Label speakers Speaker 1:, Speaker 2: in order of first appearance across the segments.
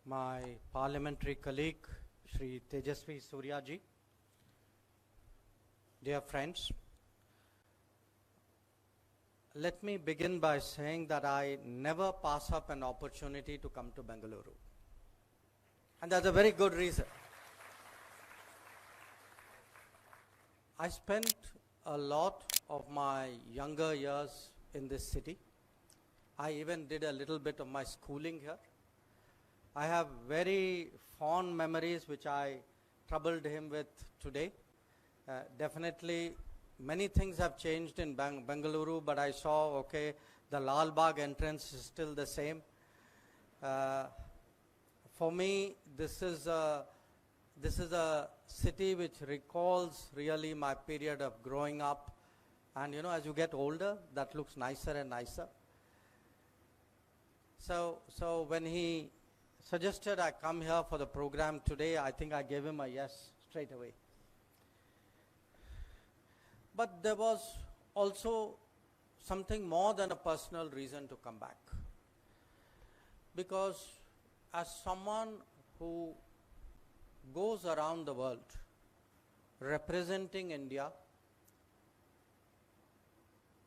Speaker 1: my parliamentary colleague, Shri Tejasvi Surya ji, dear friends, let me begin by saying that I never pass up an opportunity to come to Bengaluru. And that's a very good reason. I spent a lot of my younger years in this city. I even did a little bit of my schooling here. I have very fond memories which I troubled him with today. Definitely many things have changed in Bengaluru, but I saw, okay, the Lal Bagh entrance is still the same. For me, this is a city which recalls really my period of growing up. And you know, as you get older, that looks nicer and nicer. So when he suggested I come here for the program today, I think I gave him a yes straight away. But there was also something more than a personal reason to come back. Because as someone who goes around the world representing India,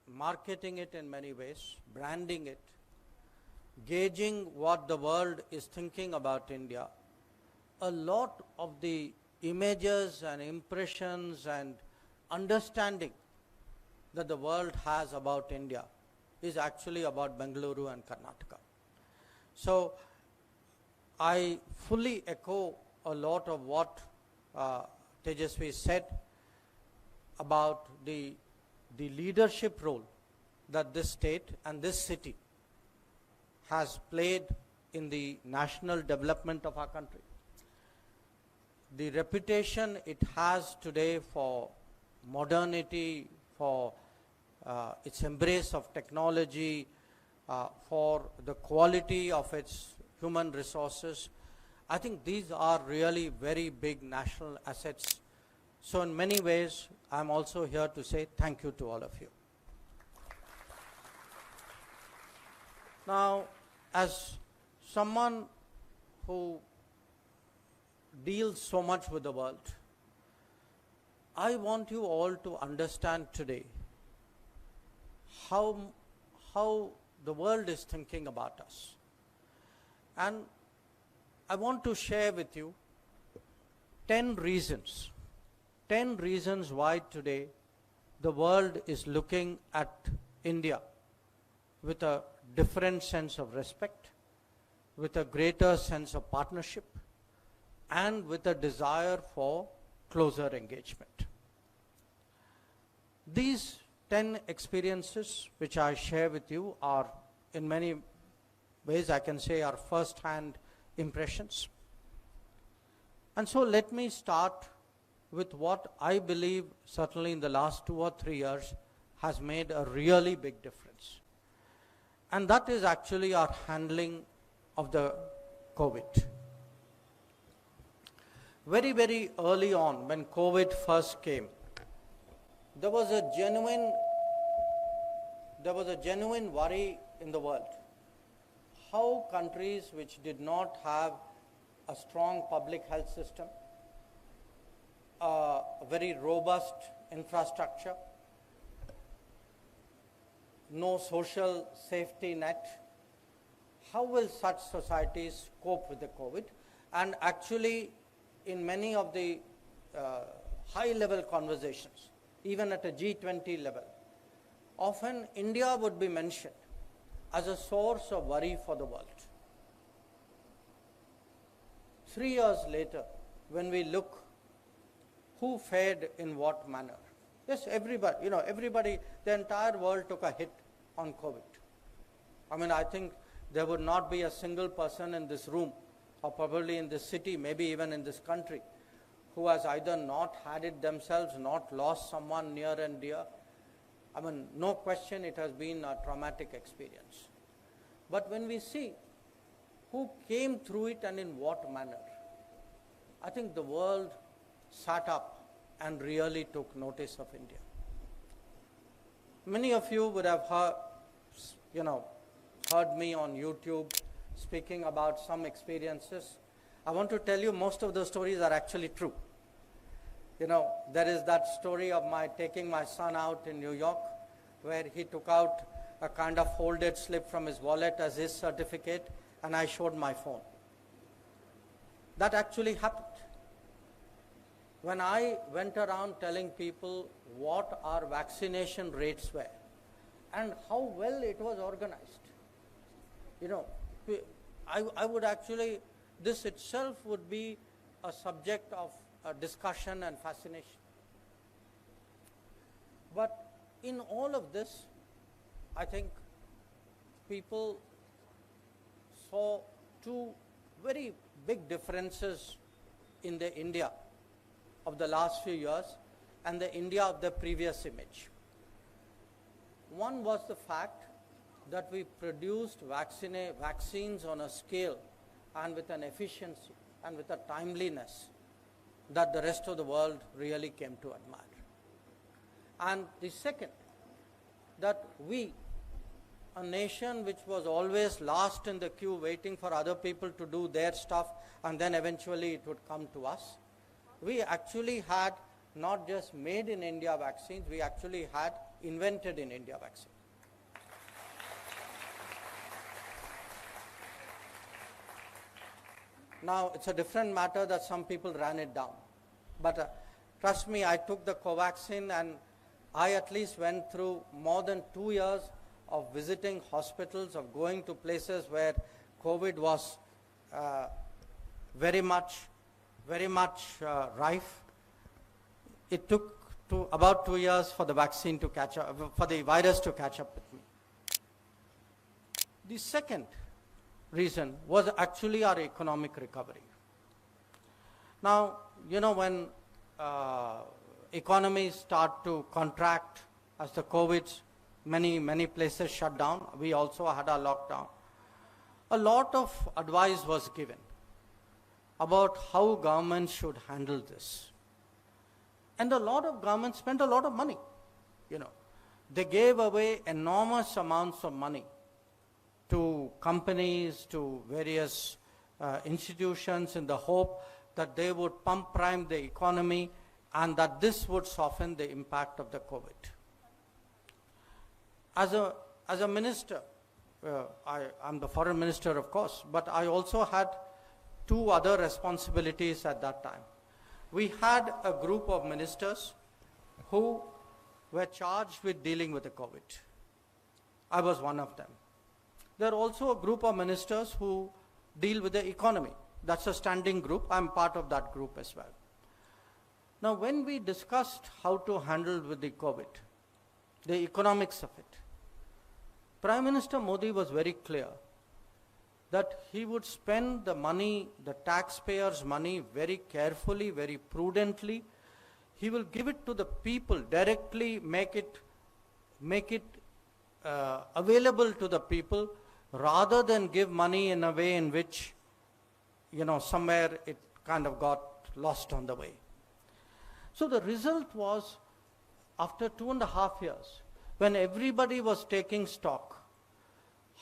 Speaker 1: marketing it in many ways, branding it, gauging what the world is thinking about India, a lot of the images and impressions and understanding that the world has about India is actually about Bengaluru and Karnataka. So I fully echo a lot of what Tejasvi said about the leadership role that this state and this city has played in the national development of our country. The reputation it has today for modernity, for its embrace of technology, for the quality of its human resources, I think these are really very big national assets. So in many ways, I'm also here to say thank you to all of you. Now, as someone who deals so much with the world, I want you all to understand today how the world is thinking about us. And I want to share with you 10 reasons why today the world is looking at India with a different sense of respect, with a greater sense of partnership, and with a desire for closer engagement. These 10 experiences which I share with you are in many ways, I can say, are first-hand impressions. And so let me start with what I believe certainly in the last 2 or 3 years has made a really big difference. And that is actually our handling of the COVID. Very, very early on, when COVID first came, there was a genuine worry in the world. How countries which did not have a strong public health system, a very robust infrastructure, no social safety net, how will such societies cope with the COVID? And actually, in many of the high-level conversations, even at a G20 level, often India would be mentioned as a source of worry for the world. 3 years later, when we look who fared in what manner, yes, everybody, the entire world took a hit on COVID. I mean, I think there would not be a single person in this room, or probably in this city, maybe even in this country, who has either not had it themselves, not lost someone near and dear. I mean, no question it has been a traumatic experience. But when we see who came through it and in what manner, I think the world sat up and really took notice of India. Many of you would have heard me on YouTube speaking about some experiences. I want to tell you most of those stories are actually true. You know, there is that story of my taking my son out in New York, where he took out a kind of folded slip from his wallet as his certificate, and I showed my phone. That actually happened. When I went around telling people what our vaccination rates were and how well it was organized, you know, I would actually, this itself would be a subject of discussion and fascination. But in all of this, I think people saw two very big differences in the India of the last few years and the India of the previous image. One was the fact that we produced vaccines on a scale and with an efficiency and with a timeliness that the rest of the world really came to admire. And the second, that we, a nation which was always last in the queue waiting for other people to do their stuff and then eventually it would come to us, we actually had not just made in India vaccines, we actually had invented in India vaccines. Now, it's a different matter that some people ran it down. But trust me, I took the Covaxin and I at least went through more than 2 years of visiting hospitals, of going to places where COVID was very much rife. It took about 2 years for the vaccine to catch up, for the virus to catch up with me. The second reason was actually our economic recovery. Now, you know, when economies start to contract as the COVID, many places shut down, we also had our lockdown. A lot of advice was given about how governments should handle this. And a lot of governments spent a lot of money, you know. They gave away enormous amounts of money to companies, to various institutions in the hope that they would pump prime the economy and that this would soften the impact of the COVID. As a minister, I'm the foreign minister, of course, but I also had two other responsibilities at that time. We had a group of ministers who were charged with dealing with the COVID. I was one of them. There are also a group of ministers who deal with the economy. That's a standing group. I'm part of that group as well. Now, when we discussed how to handle with the COVID, the economics of it, Prime Minister Modi was very clear that he would spend the money, the taxpayers' money, very carefully, very prudently. He will give it to the people directly, make it available to the people, rather than give money in a way in which, you know, somewhere it kind of got lost on the way. So the result was, after 2.5 years, when everybody was taking stock,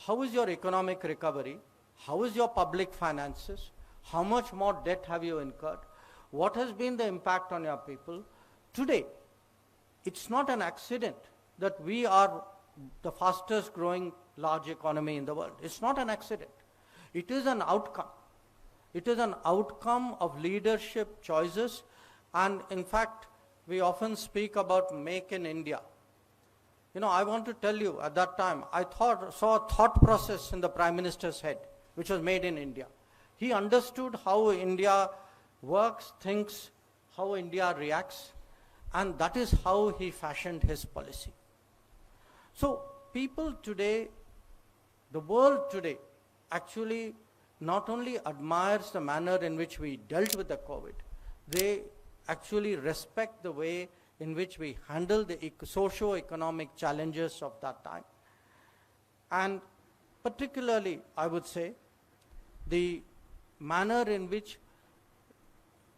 Speaker 1: how is your economic recovery? How is your public finances? How much more debt have you incurred? What has been the impact on your people? Today, it's not an accident that we are the fastest growing large economy in the world. It's not an accident. It is an outcome. It is an outcome of leadership choices. And in fact, we often speak about Make in India. You know, I want to tell you, at that time, I saw a thought process in the Prime Minister's head, which was made in India. He understood how India works, thinks, how India reacts, and that is how he fashioned his policy. So people today, the world today, actually not only admires the manner in which we dealt with the COVID, they actually respect the way in which we handle the socio-economic challenges of that time. And particularly, I would say, the manner in which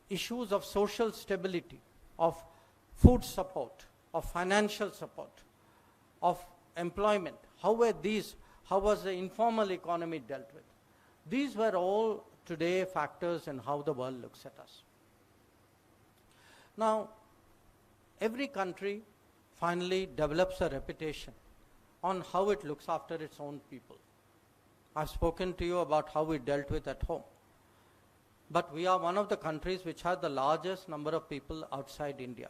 Speaker 1: issues of social stability, of food support, of financial support, of employment, how was the informal economy dealt with? These were all today factors in how the world looks at us. Now, every country finally develops a reputation on how it looks after its own people. I've spoken to you about how we dealt with at home. But we are one of the countries which had the largest number of people outside India.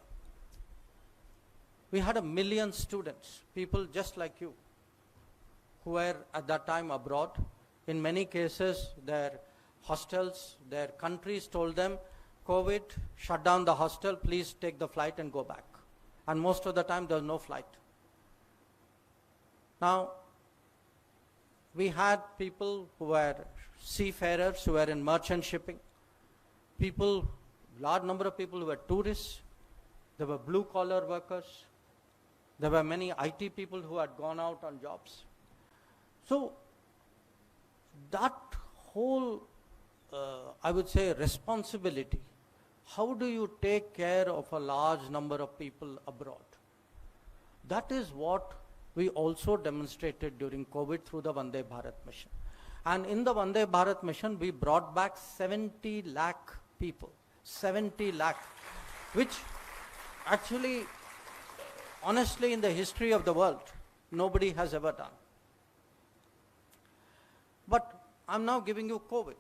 Speaker 1: We had 1 million students, people just like you, who were at that time abroad. In many cases, their hostels, their countries told them, COVID, shut down the hostel, please take the flight and go back. And most of the time, there was no flight. Now, we had people who were seafarers, who were in merchant shipping, people, large number of people who were tourists, there were blue-collar workers, there were many IT people who had gone out on jobs. So, that whole, I would say, responsibility, how do you take care of a large number of people abroad? That is what we also demonstrated during COVID through the Vande Bharat mission. And in the Vande Bharat mission, we brought back 70 lakh people, 70 lakh, which actually, honestly, in the history of the world, nobody has ever done. But I'm now giving you COVID.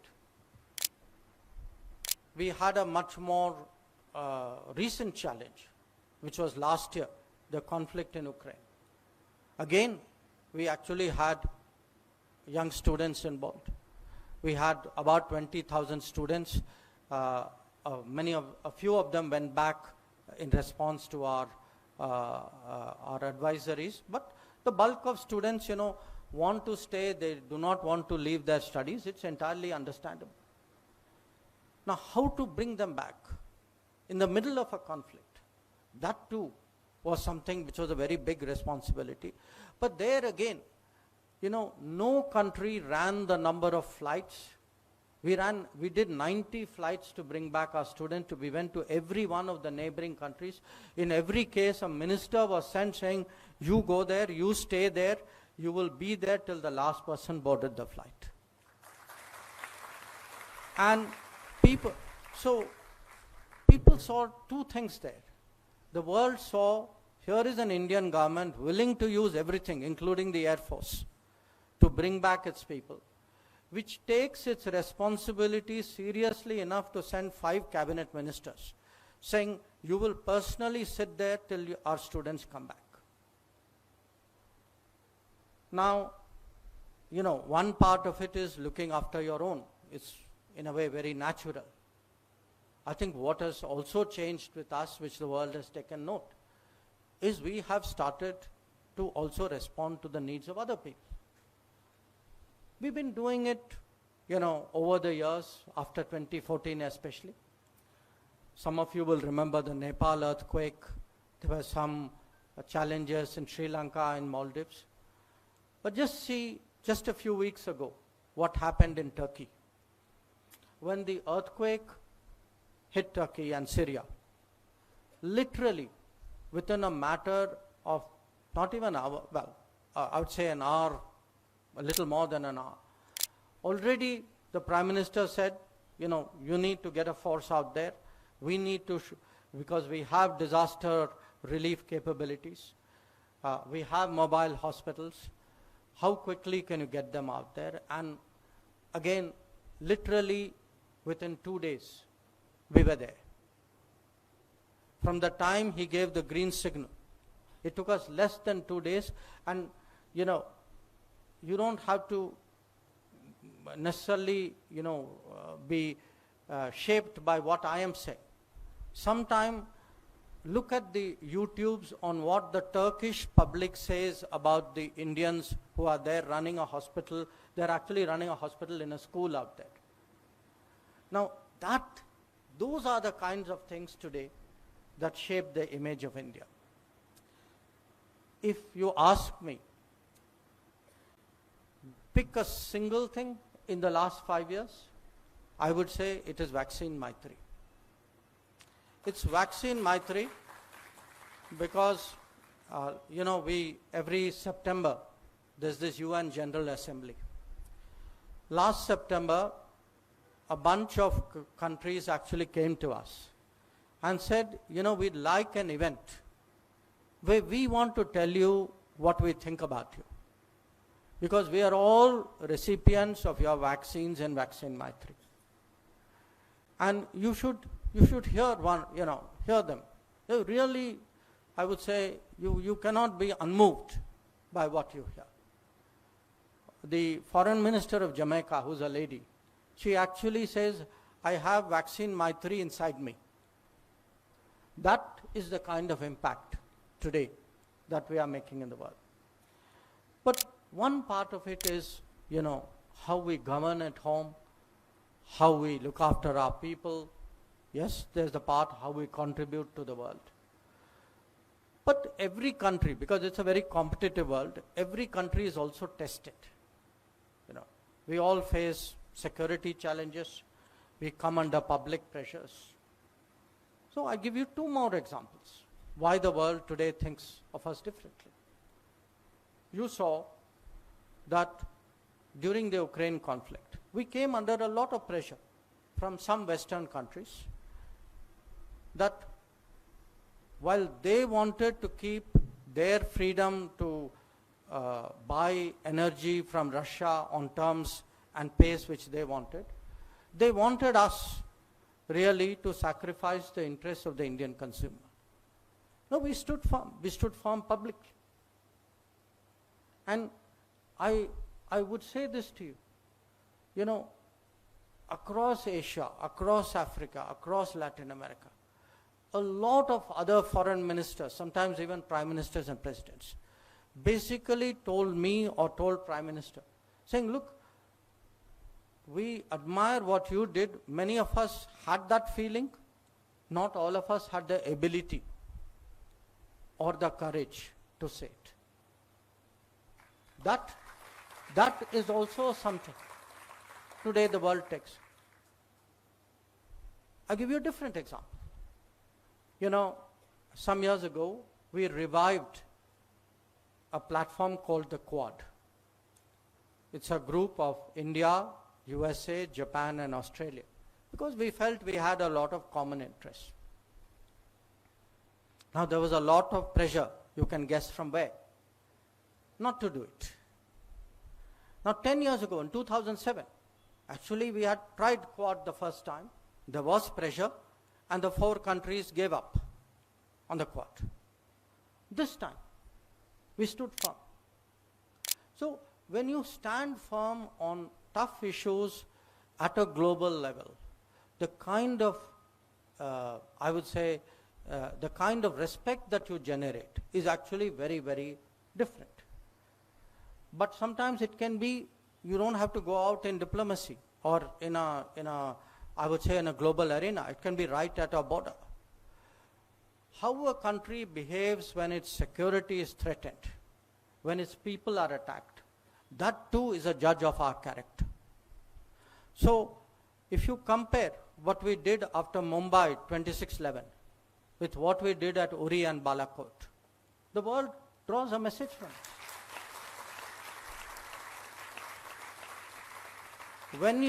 Speaker 1: We had a much more recent challenge, which was last year, the conflict in Ukraine. Again, we actually had young students involved. We had about 20,000 students. A few of them went back in response to our advisories. But the bulk of students, want to stay. They do not want to leave their studies. It's entirely understandable. Now, how to bring them back in the middle of a conflict? That too was something which was a very big responsibility. But there again, no country ran the number of flights. We did 90 flights to bring back our students. We went to every one of the neighboring countries. In every case, a minister was sent saying, you go there, you stay there, you will be there till the last person boarded the flight. And people saw two things there. The world saw, here is an Indian government willing to use everything, including the Air Force, to bring back its people, which takes its responsibility seriously enough to send 5 cabinet ministers, saying, you will personally sit there till our students come back. Now, one part of it is looking after your own. It's in a way very natural. I think what has also changed with us, which the world has taken note, is we have started to also respond to the needs of other people. We've been doing it, over the years, after 2014 especially. Some of you will remember the Nepal earthquake. There were some challenges in Sri Lanka and Maldives. But just a few weeks ago, what happened in Turkey. When the earthquake hit Turkey and Syria, literally within a matter of not even an hour, I would say an hour, a little more than an hour, already the Prime Minister said, you need to get a force out there. We need to, because we have disaster relief capabilities. We have mobile hospitals. How quickly can you get them out there? And again, literally within 2 days, we were there. From the time he gave the green signal, it took us less than 2 days. And, you don't have to necessarily, be shaped by what I am saying. Sometime look at the YouTubes on what the Turkish public says about the Indians who are there running a hospital. They're actually running a hospital in a school out there. Now, those are the kinds of things today that shape the image of India. If you ask me, pick a single thing in the last 5 years, I would say it is Vaccine Maitri. It's Vaccine Maitri because, every September, there's this UN General Assembly. last September, a bunch of countries actually came to us and said, we'd like an event where we want to tell you what we think about you. Because we are all recipients of your vaccines and Vaccine Maitri. And you should hear them. They really, I would say, you cannot be unmoved by what you hear. The foreign minister of Jamaica, who's a lady, she actually says, I have Vaccine Maitri inside me. That is the kind of impact today that we are making in the world. But one part of it is, how we govern at home, how we look after our people. Yes, there's the part how we contribute to the world. But every country, because it's a very competitive world, every country is also tested. We all face security challenges. We come under public pressures. So I give you two more examples why the world today thinks of us differently. You saw that during the Ukraine conflict, we came under a lot of pressure from some Western countries that while they wanted to keep their freedom to buy energy from Russia on terms and pace which they wanted us really to sacrifice the interests of the Indian consumer. No, we stood firm. We stood firm publicly. And I would say this to you, across Asia, across Africa, across Latin America, a lot of other foreign ministers, sometimes even prime ministers and presidents, basically told me or told Prime Minister, saying, look, we admire what you did. Many of us had that feeling. Not all of us had the ability or the courage to say it. That is also something today the world takes. I'll give you a different example. Some years ago, we revived a platform called the Quad. It's a group of India, USA, Japan, and Australia, because we felt we had a lot of common interests. Now, there was a lot of pressure, you can guess from where, not to do it. Now, 10 years ago, in 2007, actually we had tried Quad the first time. There was pressure, and the 4 countries gave up on the Quad. This time, we stood firm. So, when you stand firm on tough issues at a global level, the kind of, I would say, the kind of respect that you generate is actually very, very different. But sometimes it can be, you don't have to go out in diplomacy or in a, I would say, in a global arena. It can be right at our border. How a country behaves when its security is threatened, when its people are attacked, that too is a judge of our character. So, if you compare what we did after Mumbai 26/11 with what we did at Uri and Balakot, the world draws a message from it. When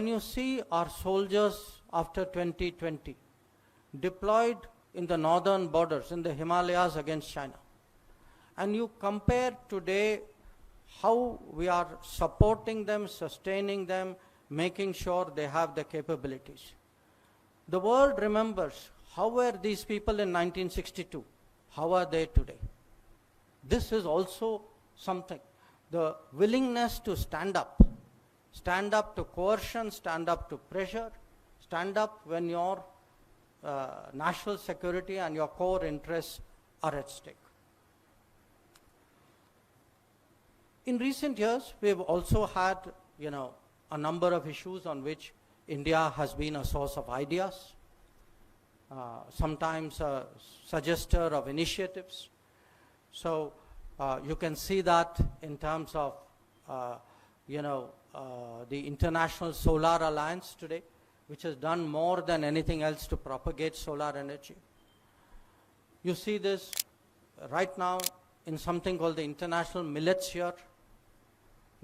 Speaker 1: you see our soldiers after 2020 deployed in the northern borders, in the Himalayas against China, and you compare today how we are supporting them, sustaining them, making sure they have the capabilities. The world remembers how were these people in 1962, how are they today. This is also something. The willingness to stand up to coercion, stand up to pressure, stand up when your national security and your core interests are at stake. In recent years, we have also had, a number of issues on which India has been a source of ideas, sometimes a suggester of initiatives. So you can see that in terms of, the International Solar Alliance today, which has done more than anything else to propagate solar energy. You see this right now in something called the International Millets Year.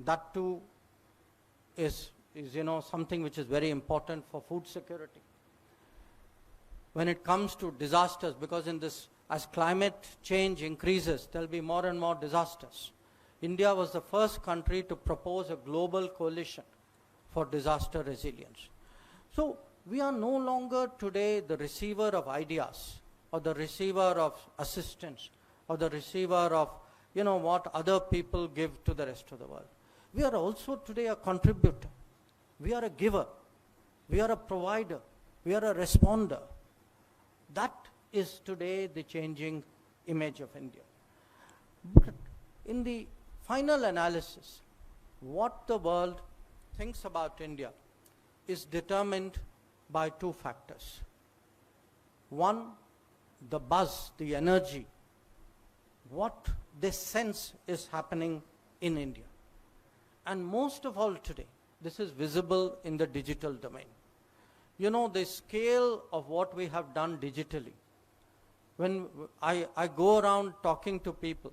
Speaker 1: That too is something which is very important for food security. When it comes to disasters, because as climate change increases, there'll be more and more disasters. India was the first country to propose a global coalition for disaster resilience. So we are no longer today the receiver of ideas, or the receiver of assistance, or the receiver of what other people give to the rest of the world. We are also today a contributor. We are a giver. We are a provider. We are a responder. That is today the changing image of India. But in the final analysis, what the world thinks about India is determined by two factors. One, the buzz, the energy, what they sense is happening in India. And most of all today, this is visible in the digital domain. The scale of what we have done digitally. When I go around talking to people,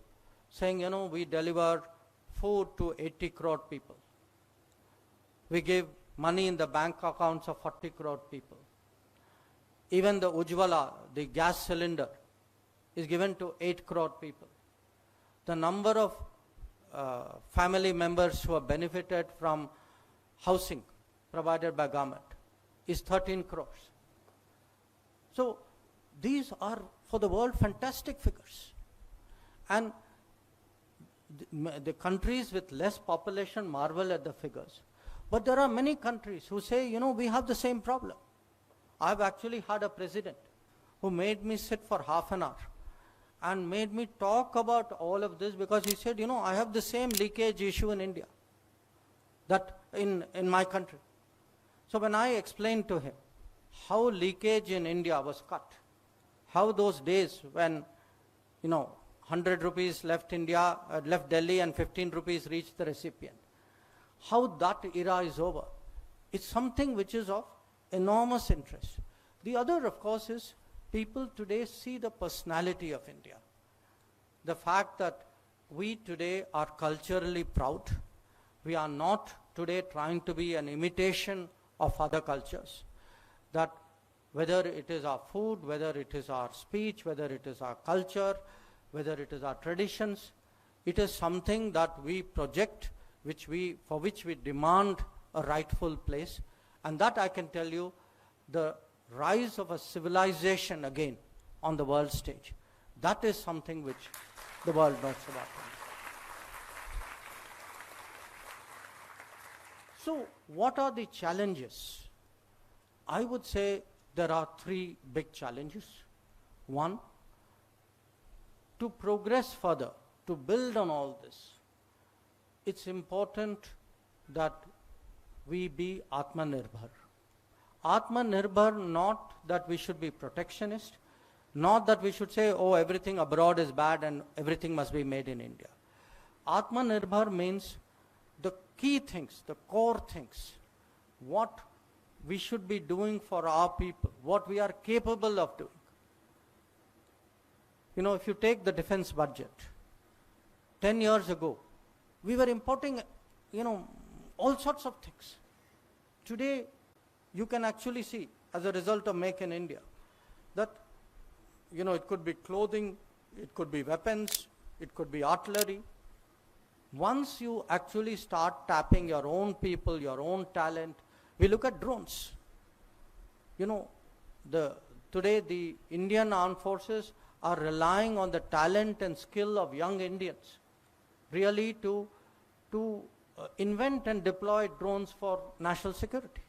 Speaker 1: saying, we deliver food to 80 crore people. We give money in the bank accounts of 40 crore people. Even the Ujjwala, the gas cylinder, is given to 8 crore people. The number of family members who have benefited from housing provided by government is 13 crores. So these are, for the world, fantastic figures. And the countries with less population marvel at the figures. But there are many countries who say, we have the same problem. I've actually had a president who made me sit for half an hour and made me talk about all of this, because he said, I have the same leakage issue in India, that in my country. So when I explained to him how leakage in India was cut, how those days when 100 rupees left Delhi and 15 rupees reached the recipient, how that era is over, it's something which is of enormous interest. The other, of course, is people today see the personality of India. The fact that we today are culturally proud. We are not today trying to be an imitation of other cultures. That whether it is our food, whether it is our speech, whether it is our culture, whether it is our traditions, it is something that we project, for which we demand a rightful place. And that, I can tell you, the rise of a civilization again on the world stage, that is something which the world knows about. So what are the challenges? I would say there are three big challenges. One, to progress further, to build on all this, it's important that we be Atmanirbhar. Atmanirbhar, not that we should be protectionist, not that we should say, everything abroad is bad and everything must be made in India. Atmanirbhar means the key things, the core things, what we should be doing for our people, what we are capable of doing. If you take the defense budget, 10 years ago, we were importing, all sorts of things. Today, you can actually see, as a result of Make in India, that, it could be clothing, it could be weapons, it could be artillery. Once you actually start tapping your own people, your own talent, we look at drones. Today the Indian armed forces are relying on the talent and skill of young Indians really to invent and deploy drones for national security.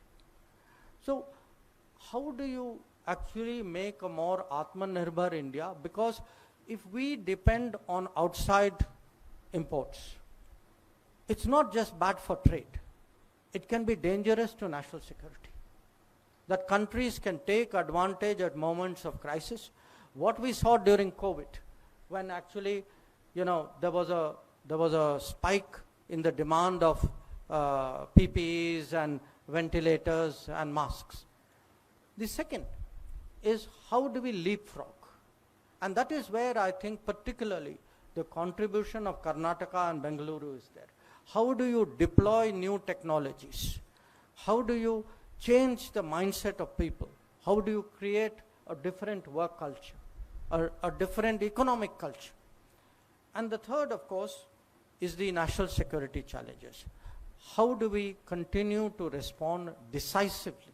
Speaker 1: So how do you actually make a more Atmanirbhar India? Because if we depend on outside imports, it's not just bad for trade. It can be dangerous to national security. That countries can take advantage at moments of crisis. What we saw during COVID, when actually, there was a spike in the demand of PPEs and ventilators and masks. The second is, how do we leapfrog? And that is where I think particularly the contribution of Karnataka and Bengaluru is there. How do you deploy new technologies? How do you change the mindset of people? How do you create a different work culture, a different economic culture? And the third, of course, is the national security challenges. How do we continue to respond decisively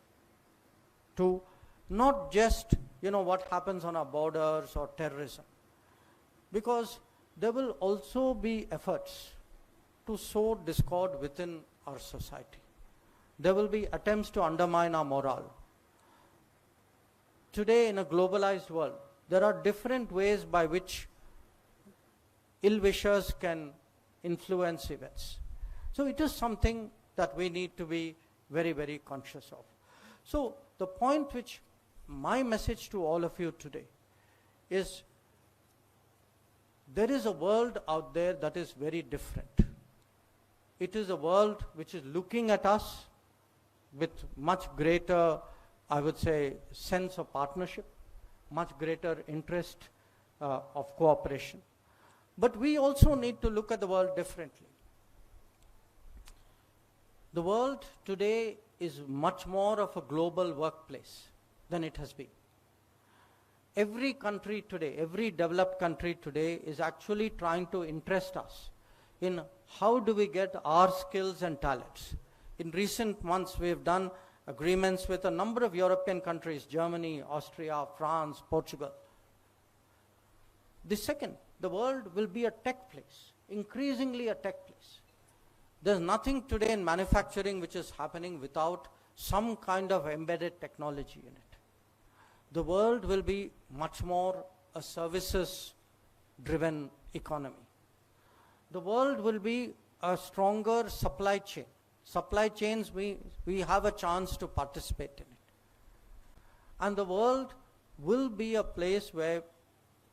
Speaker 1: to not just, what happens on our borders or terrorism? Because there will also be efforts to sow discord within our society. There will be attempts to undermine our morale. Today, in a globalized world, there are different ways by which ill-wishers can influence events. So it is something that we need to be very, very conscious of. So the point which my message to all of you today is, there is a world out there that is very different. It is a world which is looking at us with much greater, I would say, sense of partnership, much greater interest of cooperation. But we also need to look at the world differently. The world today is much more of a global workplace than it has been. Every country today, every developed country today is actually trying to interest us in how do we get our skills and talents. In recent months, we have done agreements with a number of European countries, Germany, Austria, France, Portugal. The second, the world will be a tech place, increasingly a tech place. There's nothing today in manufacturing which is happening without some kind of embedded technology in it. The world will be much more a services-driven economy. The world will be a stronger supply chain. Supply chains, we have a chance to participate in it. And the world will be a place where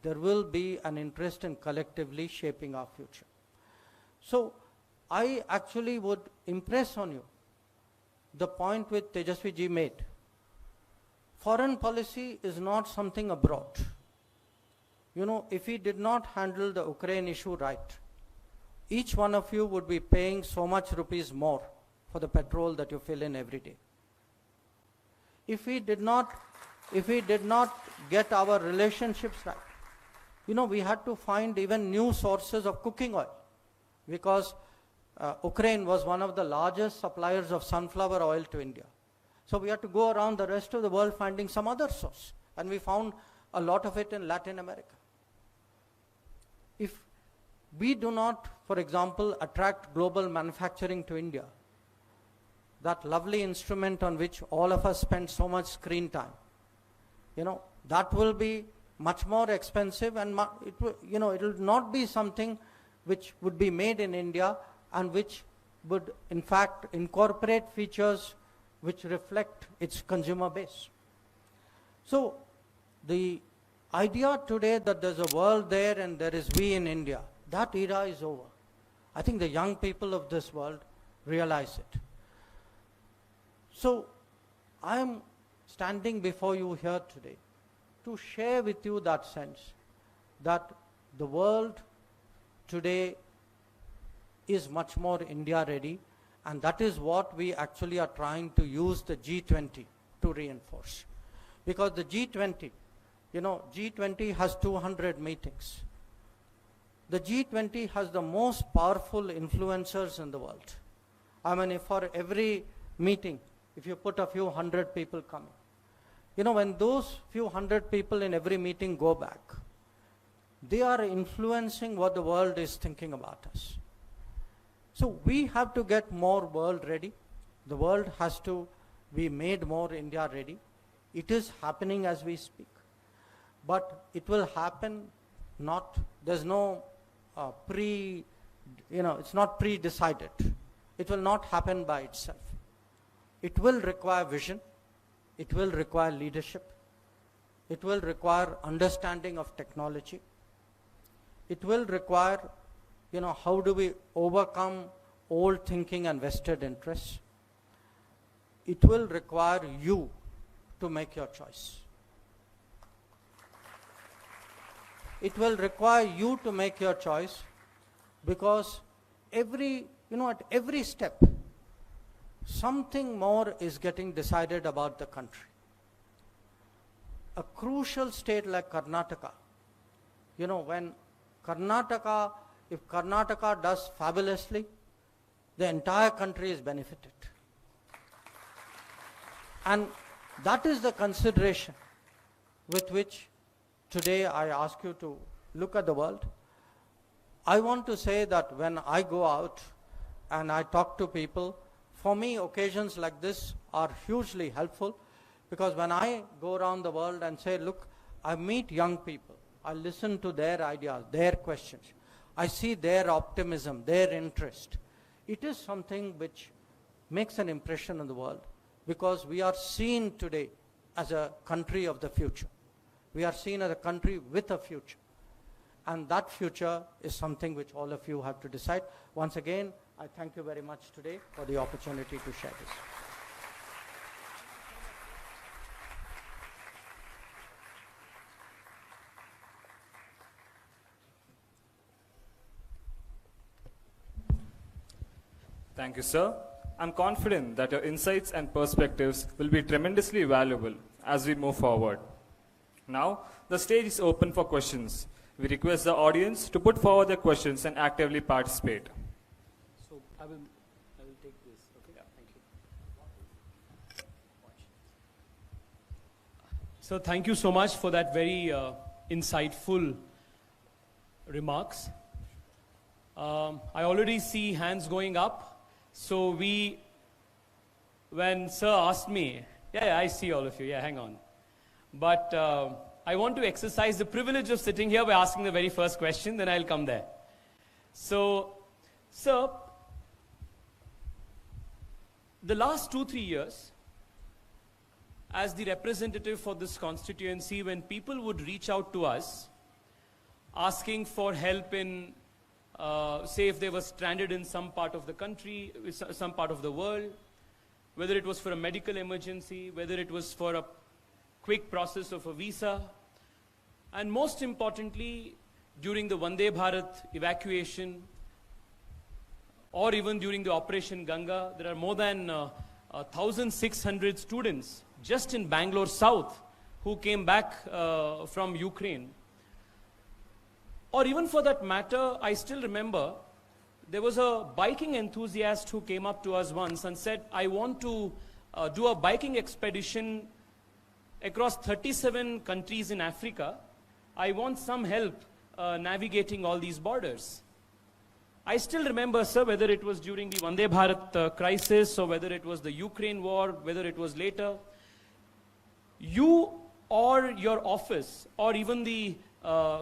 Speaker 1: there will be an interest in collectively shaping our future. So I actually would impress on you the point which Tejasvi ji made. Foreign policy is not something abroad. If we did not handle the Ukraine issue right, each one of you would be paying so much rupees more for the petrol that you fill in every day. If we did not get our relationships right, we had to find even new sources of cooking oil, because Ukraine was one of the largest suppliers of sunflower oil to India. So we had to go around the rest of the world finding some other source, and we found a lot of it in Latin America. If we do not, for example, attract global manufacturing to India, that lovely instrument on which all of us spend so much screen time, that will be much more expensive, and it will not be something which would be made in India and which would in fact incorporate features which reflect its consumer base. So the idea today that there's a world there and there is we in India, that era is over. I think the young people of this world realize it. So I am standing before you here today to share with you that sense that the world today is much more India ready, and that is what we actually are trying to use the G20 to reinforce. Because the G20, G20 has 200 meetings. The G20 has the most powerful influencers in the world. I mean, if for every meeting, if you put a few hundred people coming, when those few hundred people in every meeting go back, they are influencing what the world is thinking about us. So we have to get more world ready. The world has to be made more India ready. It is happening as we speak. But it will happen there's no it's not pre-decided. It will not happen by itself. It will require vision. It will require leadership. It will require understanding of technology. It will require, how do we overcome old thinking and vested interests. It will require you to make your choice. It will require you to make your choice, because every at every step, something more is getting decided about the country. A crucial state like Karnataka, when if Karnataka does fabulously, the entire country is benefited. And that is the consideration with which today I ask you to look at the world. I want to say that when I go out and I talk to people, for me occasions like this are hugely helpful, because when I go around the world and say, look, I meet young people, I listen to their ideas, their questions, I see their optimism, their interest. It is something which makes an impression on the world, because we are seen today as a country of the future. We are seen as a country with a future. And that future is something which all of you have to decide. Once again, I thank you very much today for the opportunity to share this.
Speaker 2: Thank you, sir. I'm confident that your insights and perspectives will be tremendously valuable as we move forward. Now, the stage is open for questions. We request the audience to put forward their questions and actively participate.
Speaker 3: So I will take this. Okay.
Speaker 2: Yeah.
Speaker 3: Thank you. So thank you so much for that very insightful remarks. I already see hands going up. So when sir asked me, yeah, I see all of you, yeah, hang on. But I want to exercise the privilege of sitting here by asking the very first question, then I'll come there. So, sir, the last 2-3 years, as the representative for this constituency, when people would reach out to us, asking for help in say if they were stranded in some part of the country, some part of the world, whether it was for a medical emergency, whether it was for a quick process of a visa, and most importantly, during the Vande Bharat evacuation, or even during the Operation Ganga, there are more than 1,600 students just in Bangalore South who came back from Ukraine. Or even for that matter, I still remember there was a biking enthusiast who came up to us once and said, I want to do a biking expedition across 37 countries in Africa. I want some help navigating all these borders. I still remember, sir, whether it was during the Vande Bharat crisis or whether it was the Ukraine war, whether it was later, you or your office or even the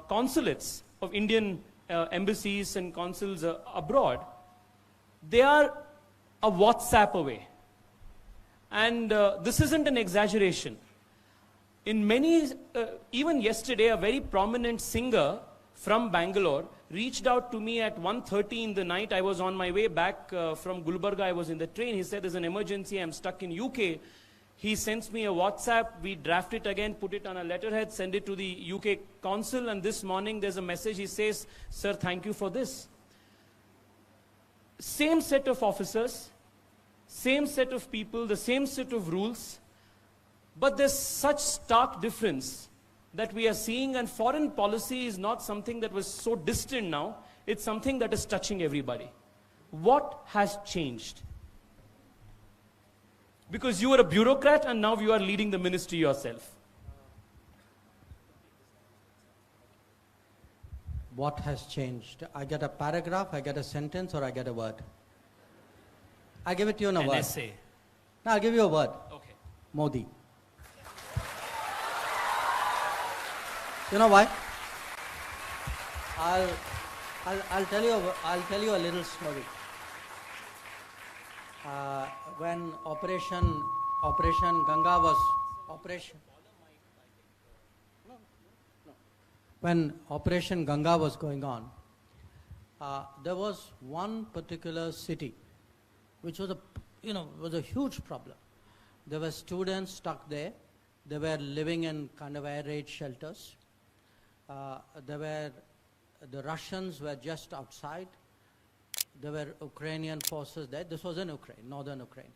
Speaker 3: consulates of Indian embassies and consuls abroad, they are a WhatsApp away. And this isn't an exaggeration. In many, even yesterday, a very prominent singer from Bangalore reached out to me at 1:30 in the night. I was on my way back from Gulbarga. I was in the train. He said, there's an emergency. I'm stuck in UK. He sends me a WhatsApp. We draft it again, put it on a letterhead, send it to the UK consul. And this morning, there's a message. He says, sir, thank you for this. Same set of officers, same set of people, the same set of rules. But there's such stark difference that we are seeing, and foreign policy is not something that was so distant now. It's something that is touching everybody. What has changed? Because you were a bureaucrat and now you are leading the ministry yourself.
Speaker 1: What has changed? I get a paragraph, I get a sentence, or I get a word? I give it to you in a word.
Speaker 3: An essay.
Speaker 1: No, I'll give you a word.
Speaker 3: Okay.
Speaker 1: Modi. You know why? I'll tell you a little story. When Operation Ganga was when Operation Ganga was going on, there was one particular city which was a huge problem. There were students stuck there. They were living in kind of air raid shelters. The Russians were just outside. there were Ukrainian forces there. This was in Ukraine, northern Ukraine.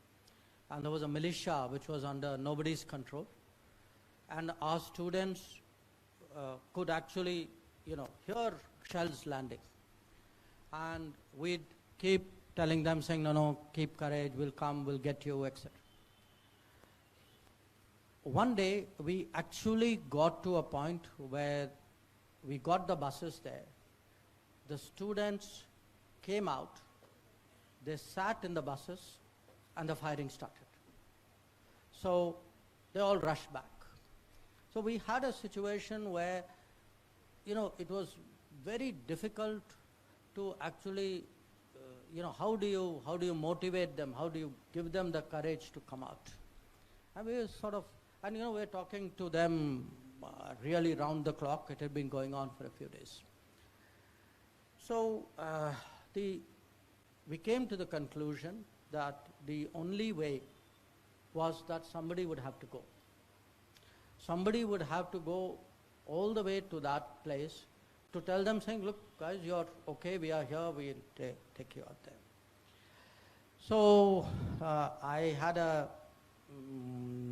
Speaker 1: And there was a militia which was under nobody's control. And our students could actually, hear shells landing. And we'd keep telling them, saying, no, keep courage, we'll come, we'll get you, etc. One day, we actually got to a point where we got the buses there. The students came out, they sat in the buses, and the firing started. So they all rushed back. So we had a situation where, it was very difficult to actually, how do you motivate them? How do you give them the courage to come out? And we were sort of, we're talking to them really round the clock. It had been going on for a few days. So we came to the conclusion that the only way was that somebody would have to go. Somebody would have to go all the way to that place to tell them, saying, look, guys, you're okay, we are here, we'll take you out there. So I had a,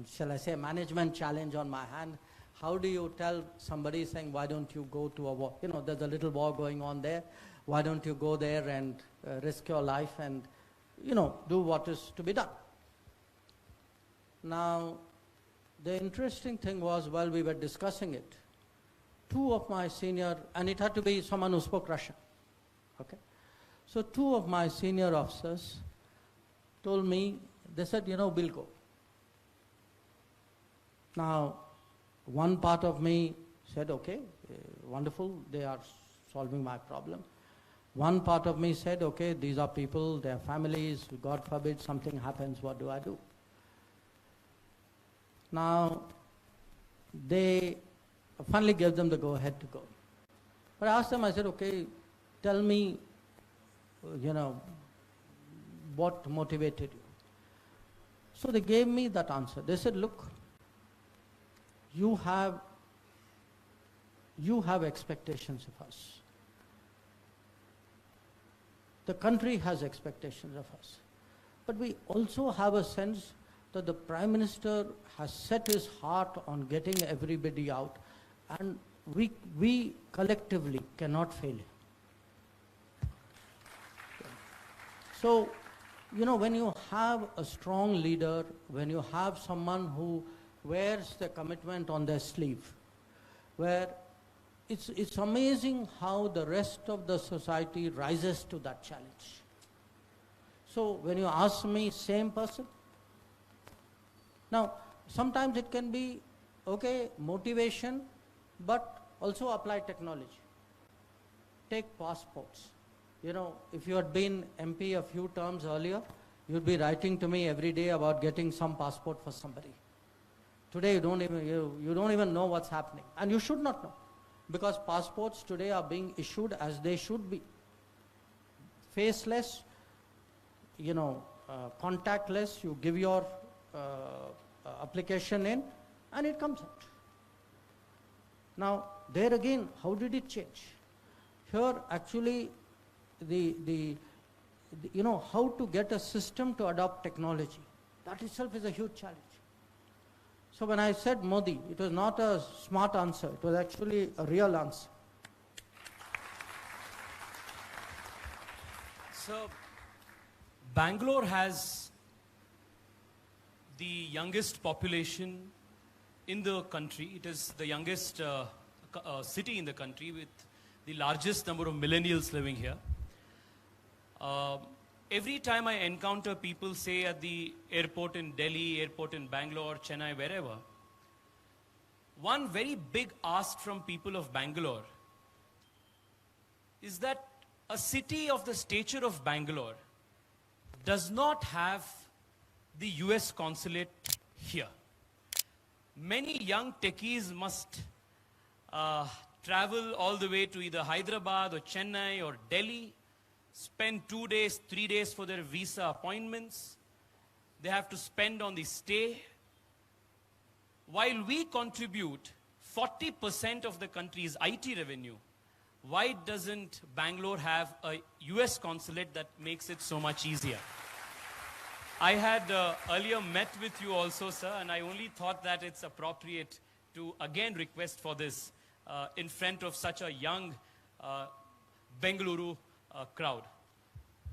Speaker 1: shall I say, management challenge on my hand. How do you tell somebody saying, why don't you go to a war? There's a little war going on there. Why don't you go there and risk your life and, do what is to be done? Now, the interesting thing was, while we were discussing it, two of my senior, and it had to be someone who spoke Russian, okay? So two of my senior officers told me, they said, we'll go. Now, one part of me said, okay, wonderful, they are solving my problem. One part of me said, okay, these are people, their families, God forbid something happens, what do I do? Now, they finally gave them the go-ahead to go. But I asked them, I said, okay, tell me, what motivated you? So they gave me that answer. They said, look, you have expectations of us. The country has expectations of us. But we also have a sense that the Prime Minister has set his heart on getting everybody out, and we collectively cannot fail him. So, when you have a strong leader, when you have someone who wears the commitment on their sleeve, where it's amazing how the rest of the society rises to that challenge. So when you ask me, same person. Now, sometimes it can be, okay, motivation, but also apply technology. Take passports. If you had been MP a few terms earlier, you'd be writing to me every day about getting some passport for somebody. Today, you don't even know what's happening. And you should not know, because passports today are being issued as they should be. Faceless, contactless, you give your application in, and it comes out. Now, there again, how did it change? Here, actually, how to get a system to adopt technology, that itself is a huge challenge. So when I said Modi, it was not a smart answer, it was actually a real answer.
Speaker 3: So, Bangalore has the youngest population in the country. It is the youngest city in the country with the largest number of millennials living here. Every time I encounter people, say at the airport in Delhi, airport in Bangalore, Chennai, wherever, one very big ask from people of Bangalore is that a city of the stature of Bangalore does not have the US consulate here. Many young techies must travel all the way to either Hyderabad or Chennai or Delhi, spend 2 days, 3 days for their visa appointments. They have to spend on the stay. While we contribute 40% of the country's IT revenue, why doesn't Bangalore have a US consulate that makes it so much easier? I had earlier met with you also, sir, and I only thought that it's appropriate to again request for this in front of such a young Bengaluru crowd.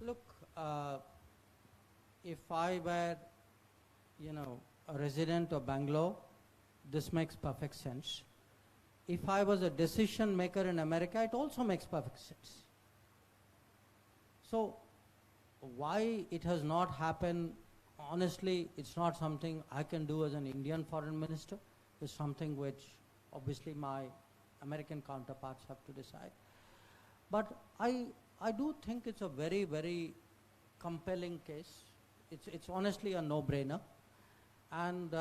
Speaker 1: Look, if I were, a resident of Bangalore, this makes perfect sense. If I was a decision maker in America, it also makes perfect sense. So, why it has not happened, honestly, it's not something I can do as an Indian foreign minister. It's something which obviously my American counterparts have to decide. But I do think it's a very, very compelling case. It's honestly a no-brainer. And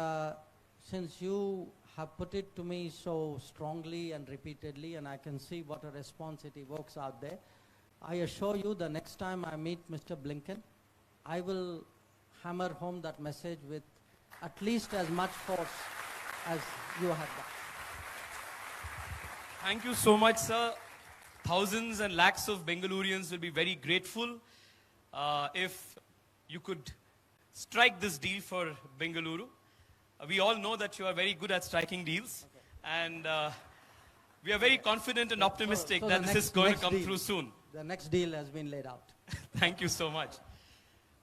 Speaker 1: since you have put it to me so strongly and repeatedly, and I can see what a response it evokes out there, I assure you the next time I meet Mr. Blinken, I will hammer home that message with at least as much force as you have done.
Speaker 3: Thank you so much, sir. Thousands and lakhs of Bengalurians will be very grateful if you could strike this deal for Bengaluru. We all know that you are very good at striking deals, and we are very confident and optimistic
Speaker 1: so
Speaker 3: that this is going to come through soon.
Speaker 1: The next deal has been laid out.
Speaker 3: Thank you so much.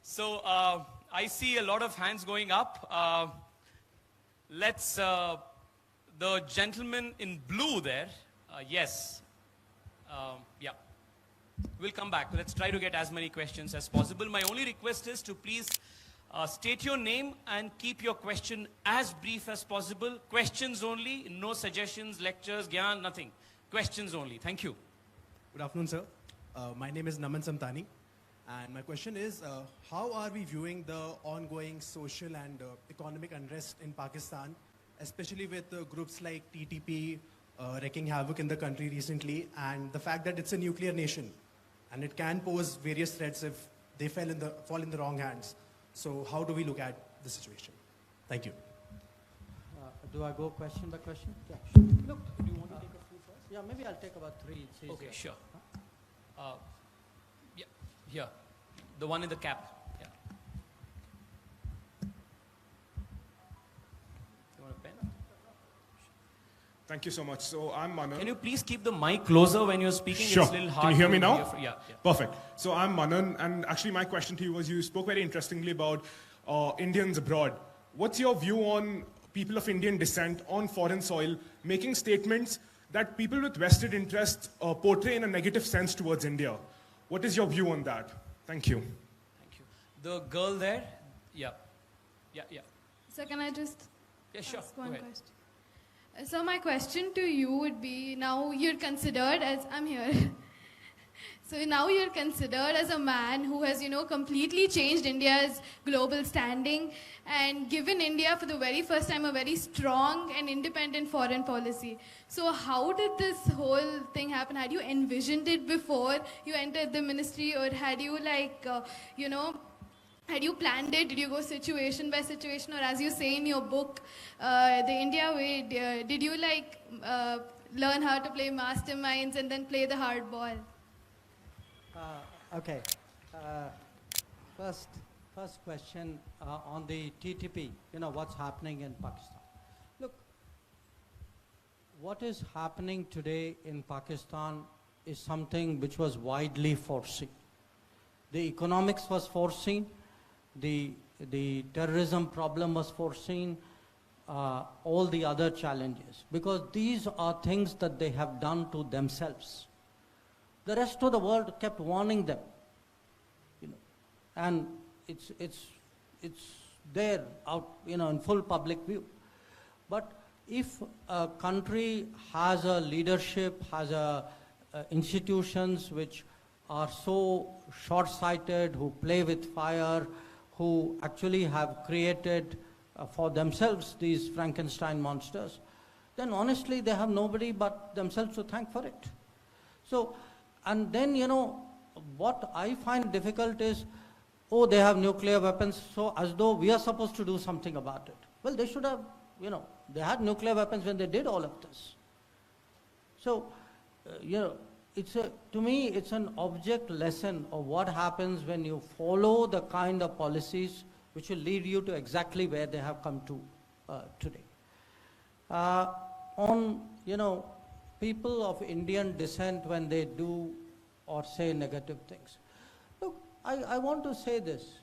Speaker 3: So I see a lot of hands going up. Let's, the gentleman in blue there, yes. Yeah. We'll come back. Let's try to get as many questions as possible. My only request is to please state your name and keep your question as brief as possible. Questions only, no suggestions, lectures, gyan, nothing. Questions only. Thank you.
Speaker 4: Good afternoon, sir. My name is Naman Samtani, and my question is, how are we viewing the ongoing social and economic unrest in Pakistan, especially with groups like TTP wreaking havoc in the country recently, and the fact that it's a nuclear nation, and it can pose various threats if they fall in the wrong hands. So how do we look at the situation? Thank you.
Speaker 1: Do I go question by question? Yeah.
Speaker 3: Look, do you want to take a few first?
Speaker 1: Yeah, maybe I'll take about 3.
Speaker 3: Okay, sure. Yeah, here. The one in the cap. Yeah. You want a pen?
Speaker 5: Thank you so much. So I'm Manan.
Speaker 3: Can you please keep the mic closer when you're speaking?
Speaker 5: Sure.
Speaker 3: It's a little hard.
Speaker 5: Can you hear me
Speaker 3: to
Speaker 5: now?
Speaker 3: Yeah.
Speaker 5: Perfect. So I'm Manan, and actually my question to you was, you spoke very interestingly about Indians abroad. What's your view on people of Indian descent on foreign soil making statements that people with vested interests portray in a negative sense towards India? What is your view on that? Thank you.
Speaker 3: Thank you. The girl there? Yeah.
Speaker 6: So can I just
Speaker 3: Sure.
Speaker 6: ask one question? So my question to you would be, now you're considered as, I'm here. So now you're considered as a man who has, completely changed India's global standing and given India for the very first time a very strong and independent foreign policy. So how did this whole thing happen? Had you envisioned it before you entered the ministry, or had you had you planned it? Did you go situation by situation, or as you say in your book, The India Way, did you learn how to play masterminds and then play the hard ball?
Speaker 1: Okay. First question on the TTP, what's happening in Pakistan. Look, what is happening today in Pakistan is something which was widely foreseen. The economics was foreseen, the terrorism problem was foreseen, all the other challenges, because these are things that they have done to themselves. The rest of the world kept warning them, and it's there out, in full public view. But if a country has a leadership, has institutions which are so short-sighted, who play with fire, who actually have created for themselves these Frankenstein monsters, then honestly they have nobody but themselves to thank for it. So, and then, what I find difficult is, they have nuclear weapons, so as though we are supposed to do something about it. Well, they should have, they had nuclear weapons when they did all of this. So, to me, it's an object lesson of what happens when you follow the kind of policies which will lead you to exactly where they have come to today. On, people of Indian descent when they do or say negative things. Look, I want to say this.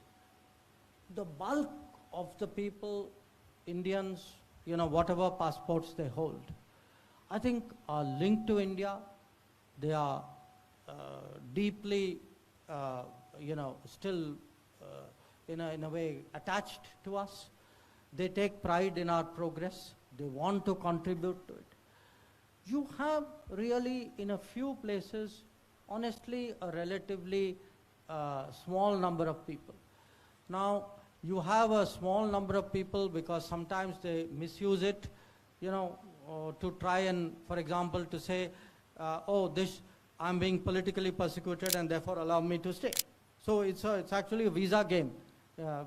Speaker 1: The bulk of the people, Indians, whatever passports they hold, I think are linked to India. They are deeply, still in a way attached to us. They take pride in our progress. They want to contribute to it. You have really, in a few places, honestly, a relatively small number of people. Now, you have a small number of people because sometimes they misuse it, to try and, for example, to say, I'm being politically persecuted and therefore allow me to stay. So it's actually a visa game,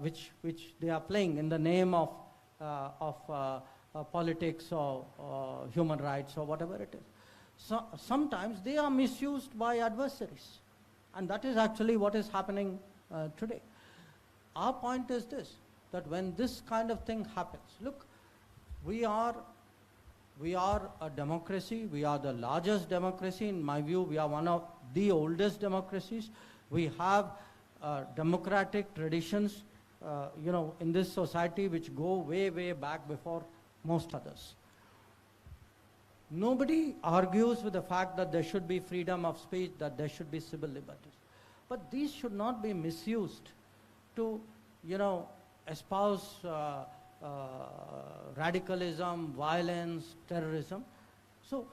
Speaker 1: which they are playing in the name of politics or human rights or whatever it is. So sometimes they are misused by adversaries, and that is actually what is happening today. Our point is this, that when this kind of thing happens, look, we are a democracy. We are the largest democracy. In my view, we are one of the oldest democracies. We have democratic traditions, in this society which go way, way back before most others. Nobody argues with the fact that there should be freedom of speech, that there should be civil liberties. But these should not be misused to, espouse radicalism, violence, terrorism. So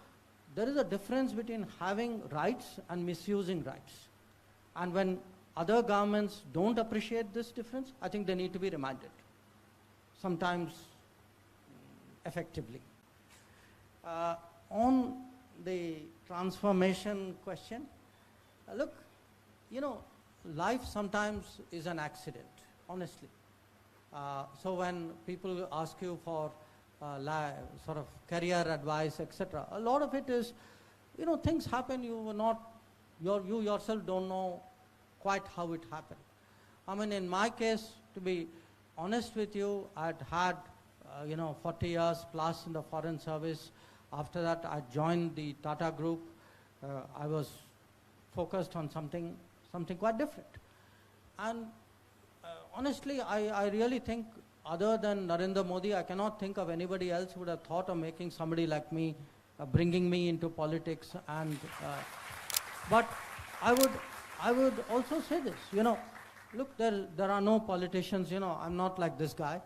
Speaker 1: there is a difference between having rights and misusing rights. And when other governments don't appreciate this difference, I think they need to be reminded, sometimes effectively. On the transformation question, look, life sometimes is an accident, honestly. So when people ask you for sort of career advice, etc., a lot of it is, things happen, you yourself don't know quite how it happened. I mean, in my case, to be honest with you, I'd had 40 years plus in the foreign service. After that, I joined the Tata Group. I was focused on something quite different. And honestly, I really think, other than Narendra Modi, I cannot think of anybody else who would have thought of making somebody like me, bringing me into politics. And but I would also say this, look, there are no politicians, I'm not like this guy.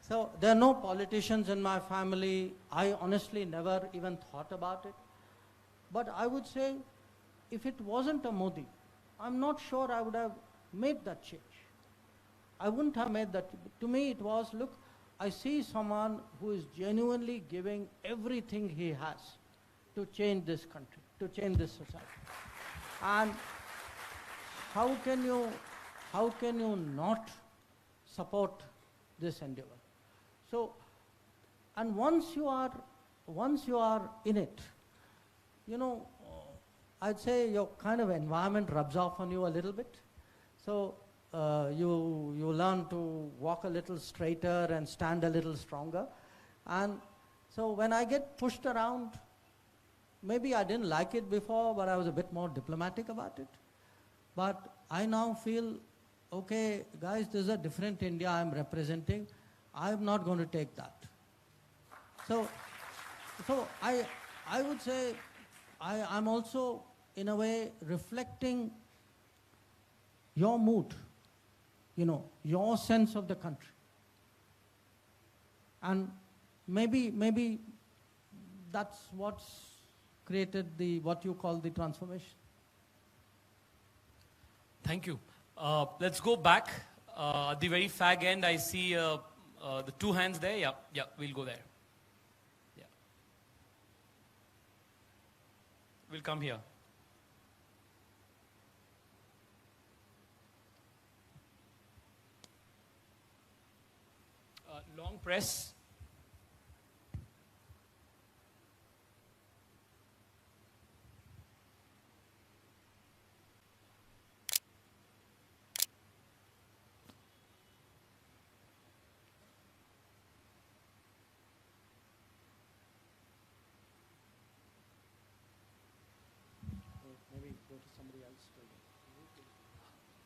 Speaker 1: So there are no politicians in my family. I honestly never even thought about it. But I would say, if it wasn't a Modi, I'm not sure I would have made that change. I wouldn't have made that. To me, it was, look, I see someone who is genuinely giving everything he has to change this country, to change this society. And how can you not support this endeavor? So, and once you are in it, I'd say your kind of environment rubs off on you a little bit. So you learn to walk a little straighter and stand a little stronger. And so when I get pushed around, maybe I didn't like it before, but I was a bit more diplomatic about it. But I now feel, okay, guys, this is a different India I'm representing. I'm not going to take that. So I would say I'm also, in a way, reflecting your mood, your sense of the country. And maybe that's what's created what you call the transformation.
Speaker 3: Thank you. Let's go back. At the very fag end, I see the two hands there. Yeah, we'll go there. Yeah. We'll come here. Long press.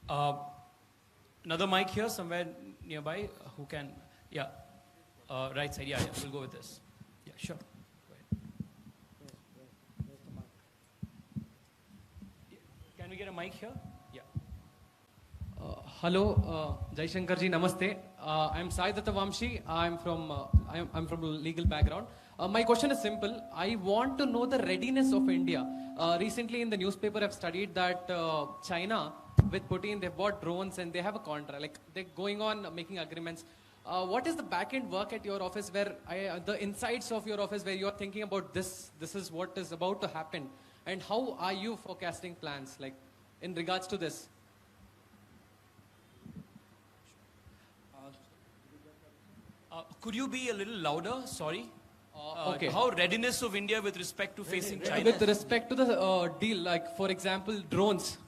Speaker 3: Another mic here somewhere nearby. Who can? Yeah. Right side. Yeah, yeah. We'll go with this. Yeah, sure. Go ahead. Yeah. Can we get a mic here? Yeah.
Speaker 7: Hello, Jaishankar ji, namaste. I'm Sai Datta Vamshi. I'm from a legal background. My question is simple. I want to know the readiness of India. Recently in the newspaper, I've studied that China, with Putin, they've bought drones and they have a contract. Like they're going on making agreements. What is the back-end work at your office where the insights of your office where you're thinking about this is what is about to happen, and how are you forecasting plans like in regards to this?
Speaker 3: Could you be a little louder? Sorry.
Speaker 7: Okay.
Speaker 3: How readiness of India with respect to facing China?
Speaker 7: With respect to the deal, like for example, drones.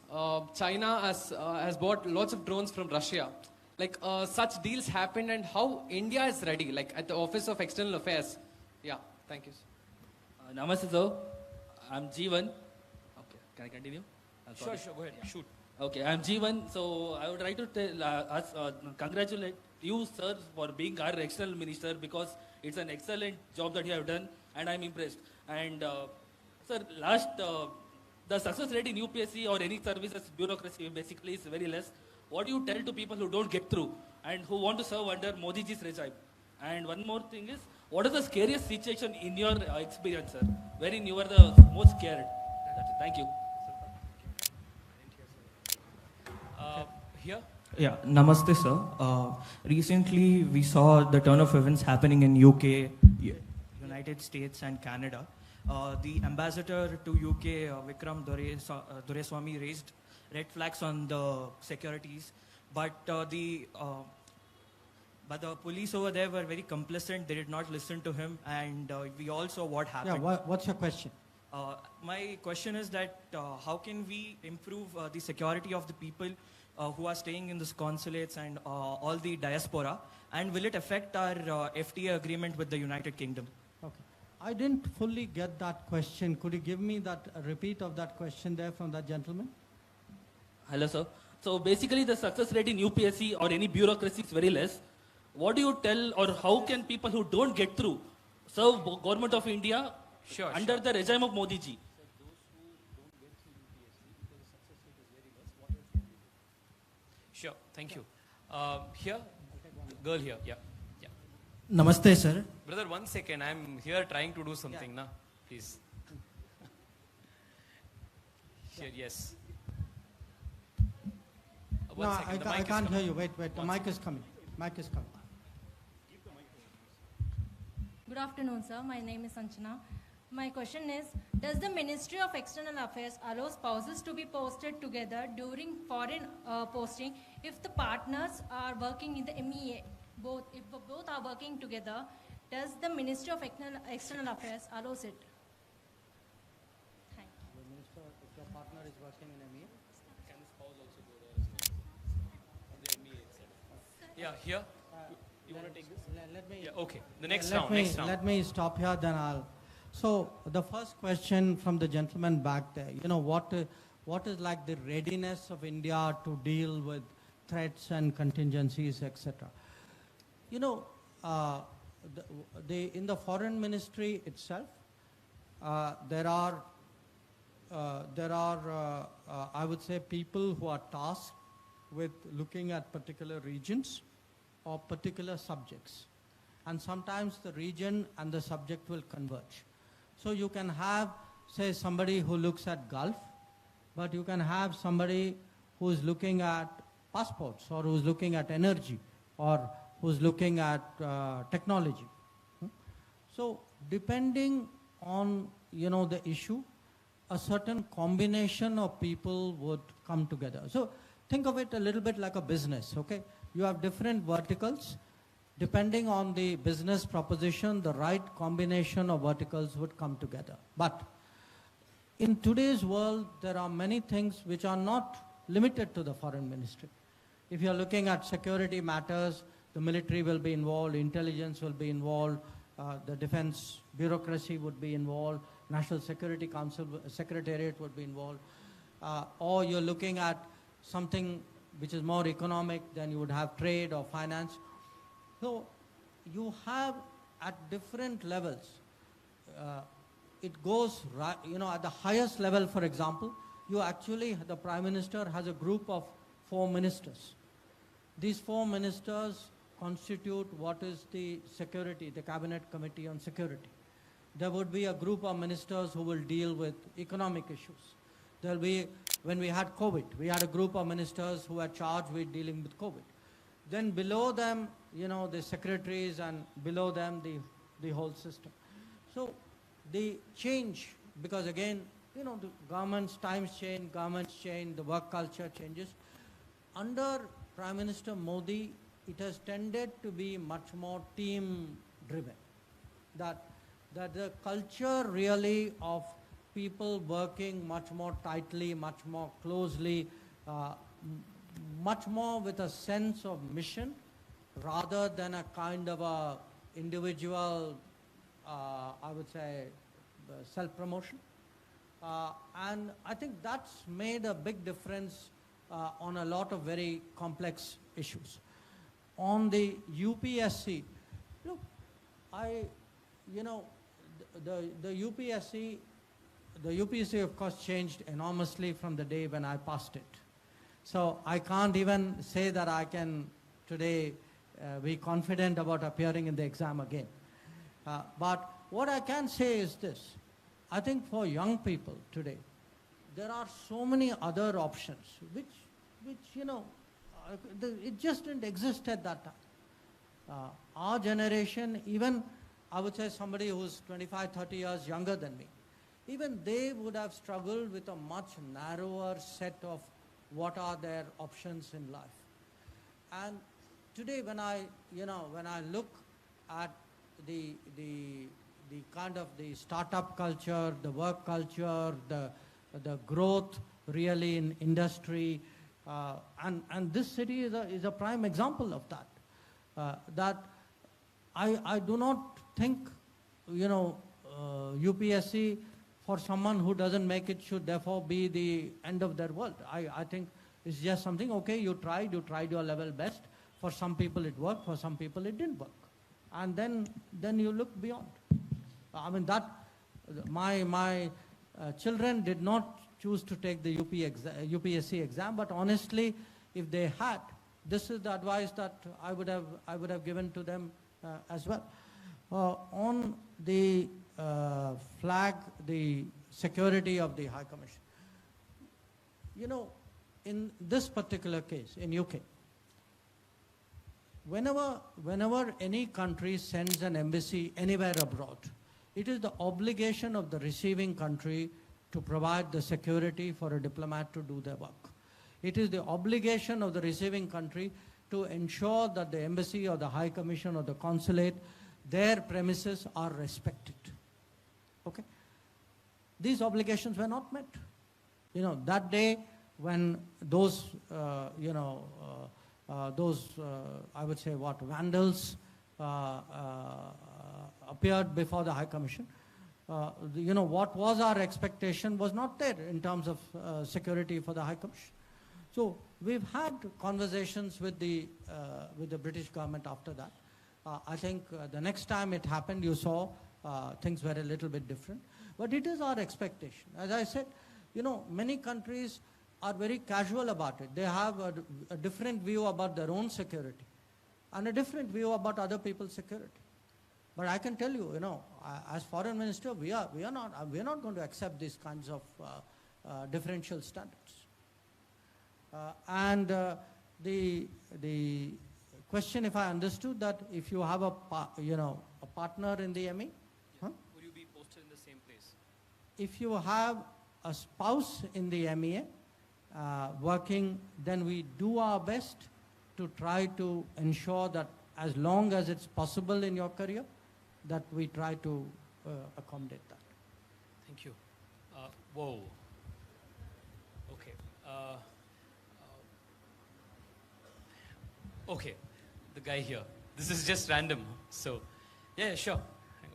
Speaker 7: China has bought lots of drones from Russia. Like such deals happen, and how India is ready, like at the Office of External Affairs. Yeah, thank you.
Speaker 8: Namaste, sir. I'm Jeevan. Okay, can I continue?
Speaker 3: Sure, sure. Go ahead. Shoot.
Speaker 8: Okay, I'm Jeevan. So I would like to congratulate you, sir, for being our external minister, because it's an excellent job that you have done, and I'm impressed. And sir, the success rate in UPSC or any services bureaucracy basically is very less. What do you tell to people who don't get through and who want to serve under Modi ji's regime? And one more thing is, what is the scariest situation in your experience, sir, wherein you were the most scared? That's it. Thank you.
Speaker 3: Here?
Speaker 9: Yeah, namaste, sir. Recently, we saw the turn of events happening in UK, United States, and Canada. The ambassador to UK, Vikram Doreswamy, raised red flags on the securities, but the police over there were very complicit. They did not listen to him, and we all saw what happened.
Speaker 1: Yeah, what's your question?
Speaker 9: My question is that how can we improve the security of the people who are staying in these consulates and all the diaspora, and will it affect our FTA agreement with the United Kingdom?
Speaker 1: Okay. I didn't fully get that question. Could you give me that repeat of that question there from that gentleman?
Speaker 8: Hello, sir. So basically, the success rate in UPSC or any bureaucracy is very less. What do you tell, or how can people who don't get through serve government of India under the regime of Modi ji?
Speaker 3: Sure. Thank you. Here, girl here. Yeah. Yeah.
Speaker 10: Namaste, sir.
Speaker 3: Brother, 1 second. I'm here trying to do something, na? Please. Here, yes.
Speaker 1: No, I can't hear you. Wait. The mic is coming. Mic is coming.
Speaker 11: Good afternoon, sir. My name is Sanchana. My question is, does the Ministry of External Affairs allow spouses to be posted together during foreign posting if the partners are working in the MEA? If both are working together, does the Ministry of External Affairs allows it? Thank you.
Speaker 1: The minister, if your partner is working in MEA?
Speaker 3: Can the spouse also go there? On the MEA itself. Yeah, here. You want to take this?
Speaker 1: Let me.
Speaker 3: Yeah, okay. The next round.
Speaker 1: Let me stop here, then I'll. So the first question from the gentleman back there, what is like the readiness of India to deal with threats and contingencies, etc. In the foreign ministry itself, there are I would say people who are tasked with looking at particular regions or particular subjects, and sometimes the region and the subject will converge. So you can have, say, somebody who looks at Gulf, but you can have somebody who is looking at passports, or who's looking at energy, or who's looking at technology. So depending on the issue, a certain combination of people would come together. So think of it a little bit like a business, okay? You have different verticals. Depending on the business proposition, the right combination of verticals would come together. But in today's world, there are many things which are not limited to the foreign ministry. If you're looking at security matters, the military will be involved, intelligence will be involved, the defense bureaucracy would be involved, National Security Council, Secretariat would be involved, or you're looking at something which is more economic, then you would have trade or finance. So you have at different levels, it goes, at the highest level, for example, the Prime Minister has a group of 4 ministers. These 4 ministers constitute what is the security, the Cabinet Committee on Security. There would be a group of ministers who will deal with economic issues. There'll be, when we had COVID, we had a group of ministers who were charged with dealing with COVID. Then below them, the secretaries, and below them, the whole system. So the change, because again, the government's times change, governments change, the work culture changes. Under Prime Minister Modi, it has tended to be much more team-driven. That the culture really of people working much more tightly, much more closely, much more with a sense of mission rather than a kind of a individual, I would say, self-promotion. And I think that's made a big difference on a lot of very complex issues. On the UPSC, look, the UPSC of course changed enormously from the day when I passed it. So I can't even say that I can today be confident about appearing in the exam again. But what I can say is this. I think for young people today, there are so many other options which it just didn't exist at that time. Our generation, even I would say somebody who's 25, 30 years younger than me, even they would have struggled with a much narrower set of what are their options in life. And today when I look at the kind of the startup culture, the work culture, the growth really in industry, and this city is a prime example of that. That I do not think, UPSC for someone who doesn't make it should therefore be the end of their world. I think it's just something, okay, you tried your level best. For some people it worked, for some people it didn't work. And then you look beyond. I mean, my children did not choose to take the UPSC exam, but honestly, if they had, this is the advice that I would have given to them as well. On the flag, the security of the High Commission. In this particular case, in UK, whenever any country sends an embassy anywhere abroad, it is the obligation of the receiving country to provide the security for a diplomat to do their work. It is the obligation of the receiving country to ensure that the embassy or the High Commission or the consulate, their premises are respected. Okay? These obligations were not met. That day when those, I would say vandals appeared before the High Commission, what was our expectation was not there in terms of security for the High Commission. So we've had conversations with the British government after that. I think the next time it happened, you saw things were a little bit different. But it is our expectation. As I said, many countries are very casual about it. They have a different view about their own security and a different view about other people's security. But I can tell you, as foreign minister, we are not going to accept these kinds of differential standards. And the question, if I understood that, if you have a partner in the ME,
Speaker 3: Would you be posted in the same place?
Speaker 1: If you have a spouse in the MEA working, then we do our best to try to ensure that as long as it's possible in your career, that we try to accommodate that.
Speaker 3: Thank you. Whoa. Okay. Okay. The guy here. This is just random. So, yeah, sure. Hang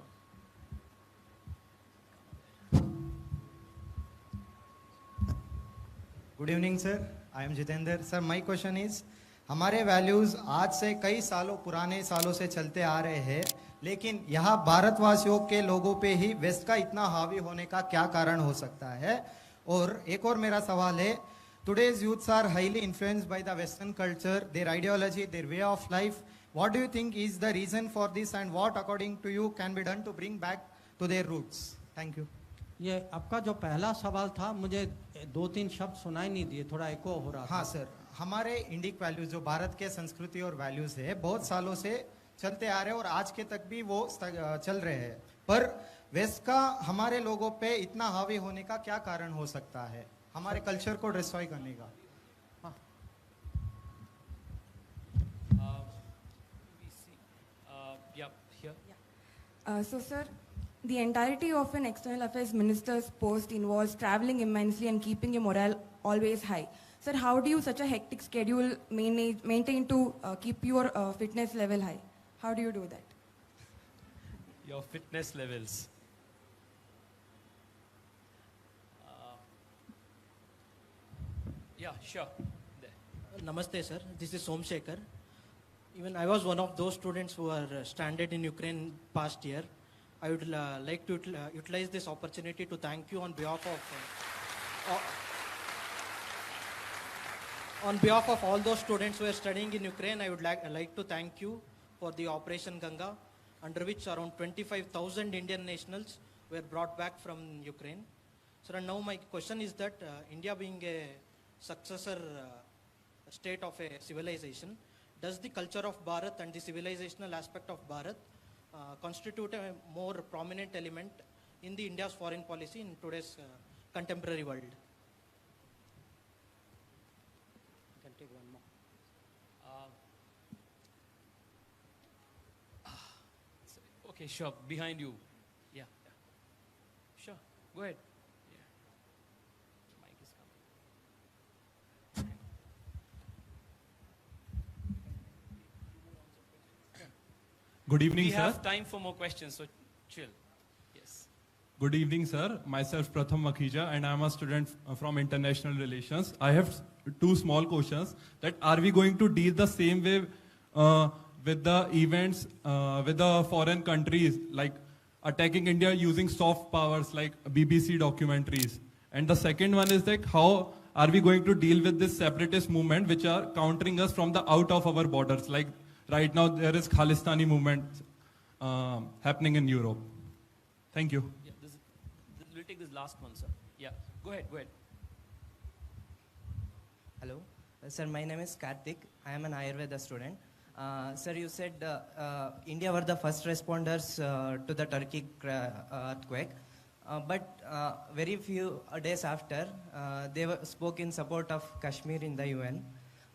Speaker 3: on.
Speaker 10: Good evening, sir. I am Jitendra sir my question is हमारे values आज से कई सालों पुराने सालों से चलते आ रहे हैं लेकिन यहाँ भारतवासियों के लोगों पे ही वेस्ट का इतना हावी होने का क्या कारण हो सकता है और एक और मेरा सवाल है today's youths are highly influenced by the western culture their ideology their way of life what do you think is the reason for this and what according to you can be done to bring back to their roots thank you
Speaker 1: ये आपका जो पहला सवाल था मुझे 2-3 शब्द सुनाई नहीं दिए थोड़ा एको हो रहा था
Speaker 10: हाँ सर हमारे इंडिक वैल्यूज जो भारत के संस्कृति और वैल्यूज है बहुत सालों से चलते आ रहे हैं और आज के तक भी वो चल रहे हैं पर वेस्ट का हमारे लोगों पे इतना हावी होने का क्या कारण हो सकता है हमारे कल्चर को डिस्ट्रॉय करने का
Speaker 12: So, sir, the entirety of an external affairs minister's post involves traveling immensely and keeping your morale always high. Sir, how do you such a hectic schedule maintain to keep your fitness level high? How do you do that?
Speaker 3: Your fitness levels. Yeah, sure. There.
Speaker 13: Namaste, sir. This is Somshekhar. Even I was one of those students who are stranded in Ukraine past year. I would like to utilize this opportunity to thank you on behalf of all those students who are studying in Ukraine. I would like to thank you for the Operation Ganga, under which around 25,000 Indian nationals were brought back from Ukraine. So now my question is that India being a successor state of a civilization, does the culture of Bharat and the civilizational aspect of Bharat constitute a more prominent element in the India's foreign policy in today's contemporary world? You can take one more.
Speaker 3: Okay, sure. Behind you. Yeah. Sure. Go ahead. Mic is coming.
Speaker 14: Good evening,
Speaker 3: we
Speaker 14: sir.
Speaker 3: We have time for more questions, so chill. Yes.
Speaker 14: Good evening, sir. Myself, Pratham Makhija, and I'm a student from International Relations. I have two small questions. That are we going to deal the same way with the events with the foreign countries, like attacking India using soft powers like BBC documentaries? And the second one is like, how are we going to deal with this separatist movement which are countering us from the out of our borders? Like right now there is Khalistani movement happening in Europe. Thank you.
Speaker 3: Yeah, we'll take this last one, sir. Yeah, go ahead.
Speaker 15: Hello, sir, my name is Karthik. I am an Ayurveda student. Sir, you said India were the first responders to the Turkey earthquake. But very few days after, they spoke in support of Kashmir in the UN.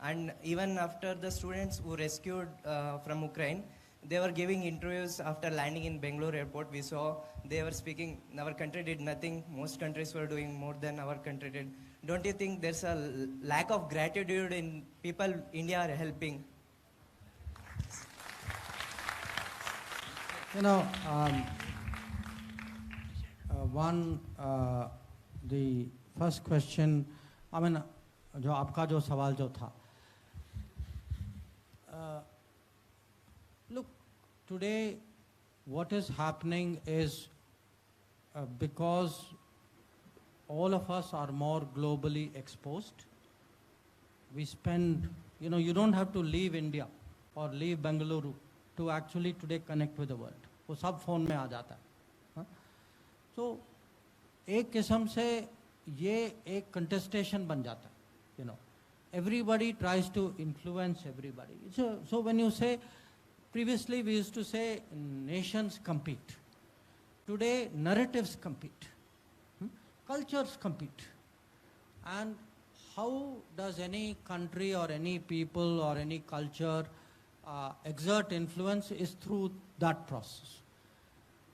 Speaker 15: And even after the students who rescued from Ukraine, they were giving interviews after landing in Bangalore airport. We saw they were speaking, our country did nothing. Most countries were doing more than our country did. Don't you think there's a lack of gratitude in people India are helping?
Speaker 1: You know, the first question, I mean, जो आपका जो सवाल जो था, look, today what is happening is because all of us are more globally exposed. We spend, you know, you don't have to leave India or leave Bengaluru to actually today connect with the world. वो सब phone में आ जाता है. तो एक किस्म से ये एक contestation बन जाता है. You know, everybody tries to influence everybody. So when you say, previously we used to say nations compete. Today narratives compete. Cultures compete. And how does any country or any people or any culture exert influence is through that process.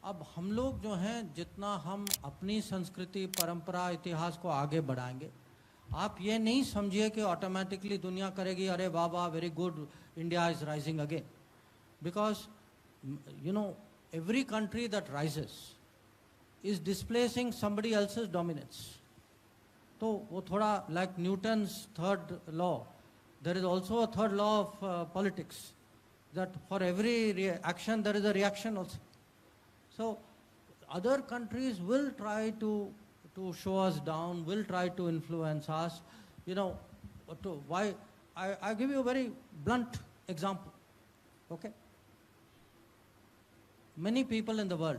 Speaker 1: अब हम लोग जो हैं जितना हम अपनी संस्कृति परंपरा इतिहास को आगे बढ़ाएंगे, आप ये नहीं समझिए कि ऑटोमेटिकली दुनिया करेगी अरे वाह वाह very good India is rising again, because you know every country that rises is displacing somebody else's dominance. तो वो थोड़ा like Newton's third law, there is also a third law of politics, that for every action there is a reaction also. So other countries will try to show us down, will try to influence us, you know, why, I give you a very blunt example, okay? Many people in the world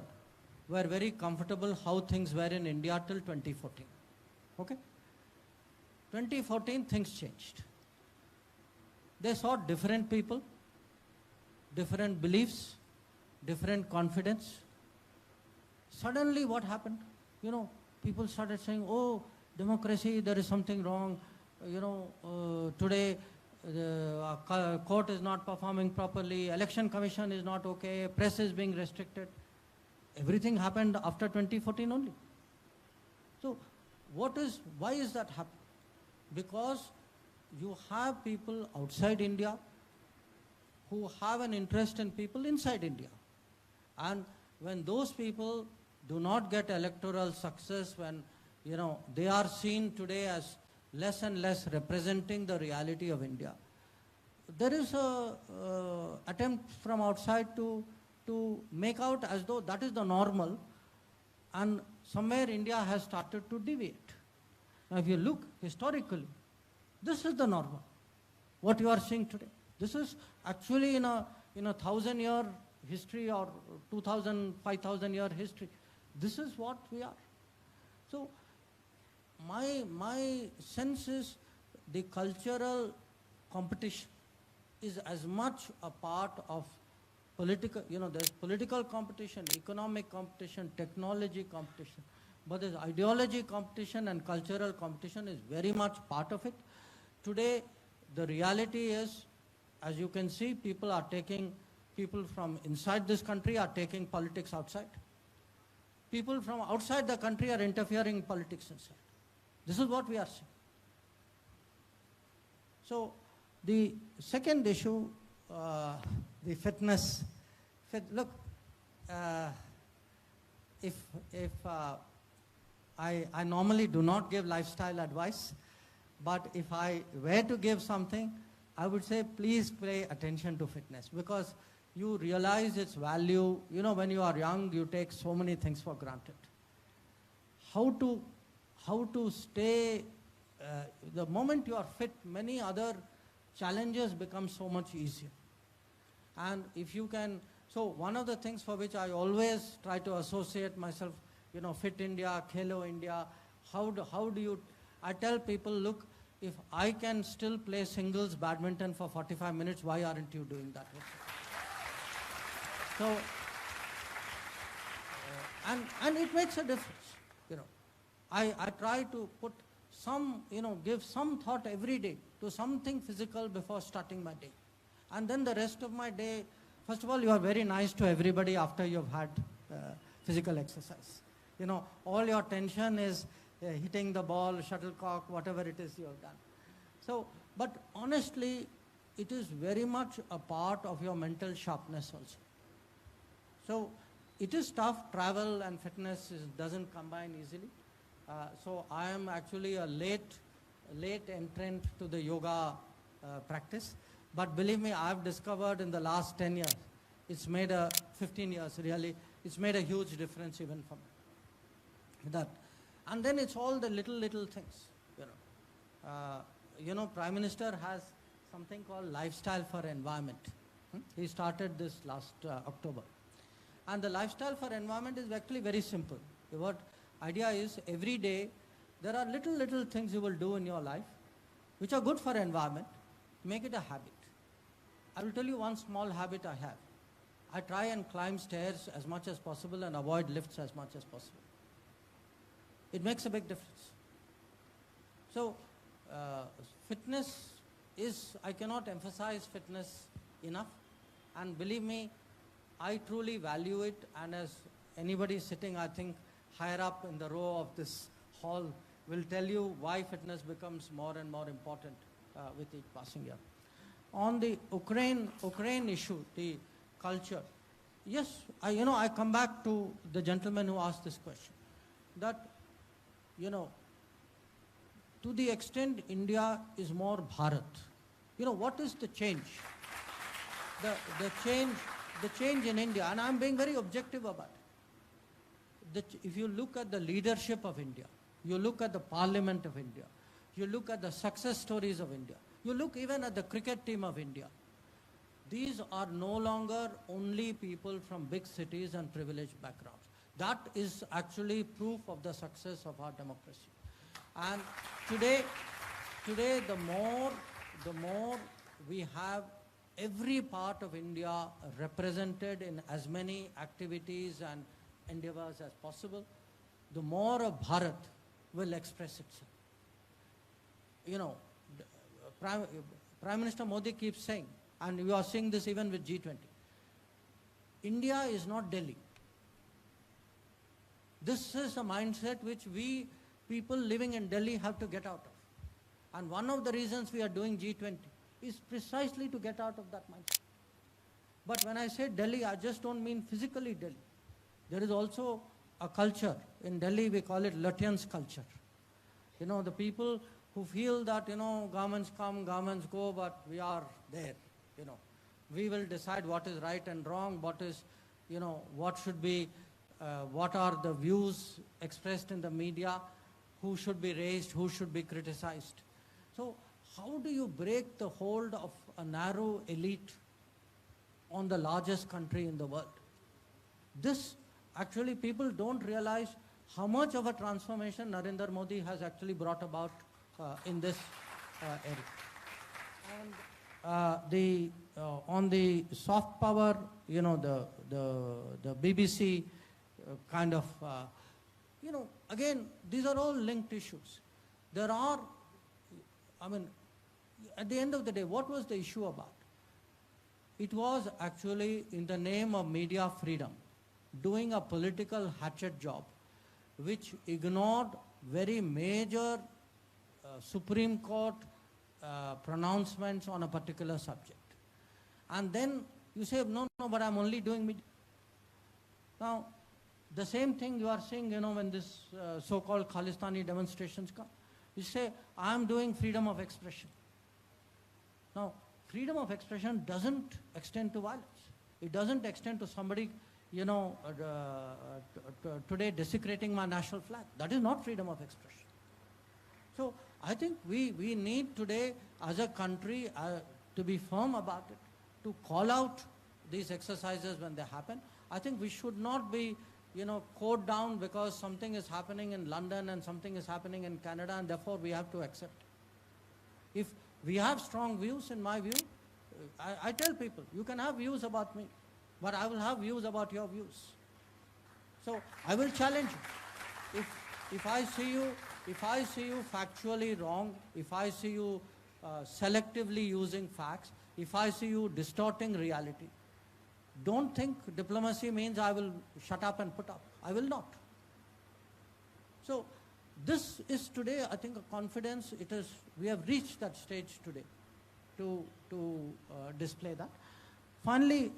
Speaker 1: were very comfortable how things were in India till 2014, okay? 2014 things changed. They saw different people, different beliefs, different confidence. Suddenly what happened? You know, people started saying, oh, democracy, there is something wrong. You know, today the court is not performing properly, election commission is not okay, press is being restricted. Everything happened after 2014 only. So why is that happening? Because you have people outside India who have an interest in people inside India. And when those people do not get electoral success, when, you know, they are seen today as less and less representing the reality of India, there is a attempt from outside to make out as though that is the normal, and somewhere India has started to deviate. Now if you look historically, this is the normal, what you are seeing today. This is actually in a 1,000-year history or 2,000, 5,000-year history. This is what we are. So my sense is the cultural competition is as much a part of political, you know, there's political competition, economic competition, technology competition, but there's ideology competition and cultural competition is very much part of it. Today, the reality is, as you can see, people from inside this country are taking politics outside. People from outside the country are interfering in politics inside. This is what we are seeing. So the second issue, the fitness. Look, I normally do not give lifestyle advice, but if I were to give something, I would say please pay attention to fitness, because you realize its value. You know, when you are young, you take so many things for granted. How to stay, the moment you are fit, many other challenges become so much easier. And if you can, so one of the things for which I always try to associate myself, you know, Fit India, Khelo India, how do you, I tell people, look, if I can still play singles badminton for 45 minutes, why aren't you doing that? So, and it makes a difference, you know. I try to put some, you know, give some thought every day to something physical before starting my day. And then the rest of my day, first of all, you are very nice to everybody after you've had physical exercise. You know, all your tension is hitting the ball, shuttlecock, whatever it is you have done. So, but honestly, it is very much a part of your mental sharpness also. So, it is tough. Travel and fitness doesn't combine easily. So, I am actually a late entrant to the yoga practice. But believe me, I've discovered in the last 10 years, it's made 15 years really, it's made a huge difference even for me. That. And then it's all the little things, you know. You know, Prime Minister has something called Lifestyle for Environment. He started this last October. And the Lifestyle for Environment is actually very simple. What idea is, every day, there are little things you will do in your life, which are good for environment. Make it a habit. I will tell you one small habit I have. I try and climb stairs as much as possible and avoid lifts as much as possible. It makes a big difference. So, fitness is, I cannot emphasize fitness enough. And believe me, I truly value it. And as anybody sitting, I think, higher up in the row of this hall will tell you why fitness becomes more and more important with each passing year. On the Ukraine issue, the culture, yes, I come back to the gentleman who asked this question, that, you know, to the extent India is more Bharat, what is the change? The change in India, and I'm being very objective about it. If you look at the leadership of India, you look at the parliament of India, you look at the success stories of India, you look even at the cricket team of India, these are no longer only people from big cities and privileged backgrounds. That is actually proof of the success of our democracy. And today the more we have every part of India represented in as many activities and endeavors as possible, the more of Bharat will express itself. Prime Minister Modi keeps saying, and you are seeing this even with G20, India is not Delhi. This is a mindset which we people living in Delhi have to get out of. And one of the reasons we are doing G20 is precisely to get out of that mindset. But when I say Delhi, I just don't mean physically Delhi. There is also a culture. In Delhi, we call it Lutyens culture. The people who feel that, governments come, governments go, but we are there, We will decide what is right and wrong, what is, what should be, what are the views expressed in the media, who should be raised, who should be criticized. So how do you break the hold of a narrow elite on the largest country in the world? This, actually, people don't realize how much of a transformation Narendra Modi has actually brought about in this area. And on the soft power, the BBC kind of, again, these are all linked issues. There are, at the end of the day, what was the issue about? It was actually in the name of media freedom, doing a political hatchet job, which ignored very major Supreme Court pronouncements on a particular subject. And then you say, no, but I'm only doing media. Now, the same thing you are seeing, when this so-called Khalistani demonstrations come. You say, I'm doing freedom of expression. Now, freedom of expression doesn't extend to violence. It doesn't extend to somebody, today desecrating my national flag. That is not freedom of expression. So I think we need today, as a country, to be firm about it, to call out these exercises when they happen. I think we should not be, caught down because something is happening in London and something is happening in Canada, and therefore we have to accept it. If we have strong views, in my view, I tell people, you can have views about me, but I will have views about your views. So I will challenge you. If I see you factually wrong, if I see you selectively using facts, if I see you distorting reality, don't think diplomacy means I will shut up and put up. I will not. So this is today, I think, a confidence. We have reached that stage today to display that. Finally,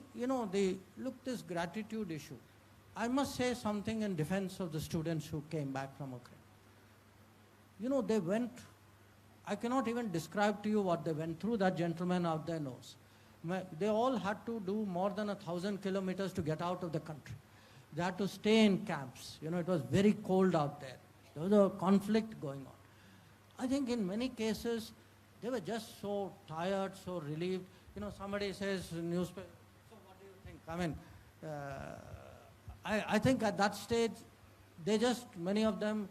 Speaker 1: this gratitude issue. I must say something in defense of the students who came back from Ukraine. They went, I cannot even describe to you what they went through. That gentleman out there knows. They all had to do more than 1,000 kilometers to get out of the country. They had to stay in camps. It was very cold out there. There was a conflict going on. I think in many cases, they were just so tired, so relieved. Somebody says, newspaper, so what do you think? I think at that stage, many of them,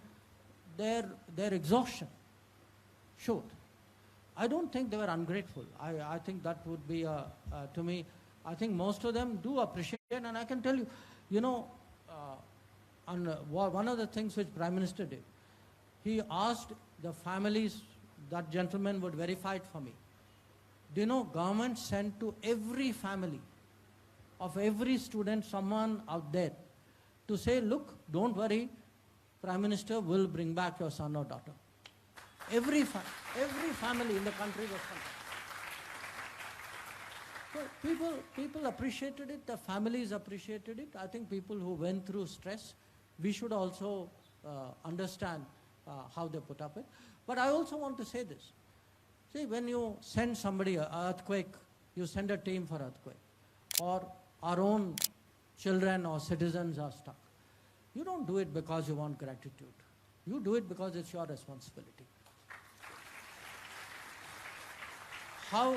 Speaker 1: their exhaustion showed. I don't think they were ungrateful. I think that would be, to me, I think most of them do appreciate, and I can tell you, one of the things which Prime Minister did, he asked the families, that gentleman would verify it for me. Do you know, government sent to every family of every student someone out there to say, look, don't worry, Prime Minister will bring back your son or daughter. Every family in the country was contacted. So people appreciated it, the families appreciated it. I think people who went through stress, we should also understand how they put up it. But I also want to say this. See, when you send somebody an earthquake, you send a team for earthquake, or our own children or citizens are stuck. You don't do it because you want gratitude. You do it because it's your responsibility. How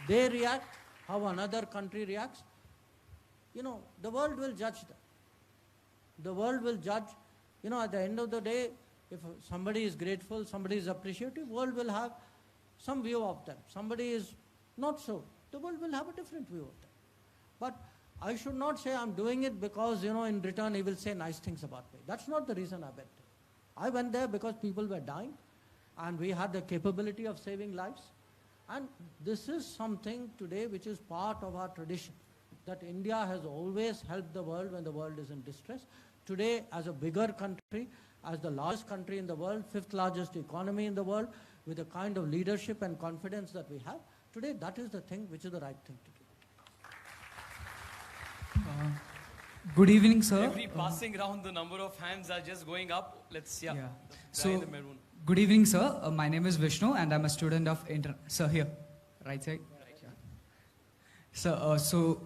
Speaker 1: they react, how another country reacts, the world will judge them. The world will judge, at the end of the day, if somebody is grateful, somebody is appreciative, world will have some view of them. Somebody is not so. The world will have a different view of them. But I should not say I'm doing it because, in return he will say nice things about me. That's not the reason I went there. I went there because people were dying and we had the capability of saving lives. And this is something today which is part of our tradition, that India has always helped the world when the world is in distress. Today, as a bigger country, as the largest country in the world, fifth largest economy in the world, with the kind of leadership and confidence that we have, today that is the thing which is the right thing to do.
Speaker 16: Good evening, sir.
Speaker 3: Every passing round, the number of hands are just going up. Let's, the guy in
Speaker 16: So,
Speaker 3: the maroon.
Speaker 16: good evening, sir. My name is Vishnu, and I'm a student of Sir, here, right side. So,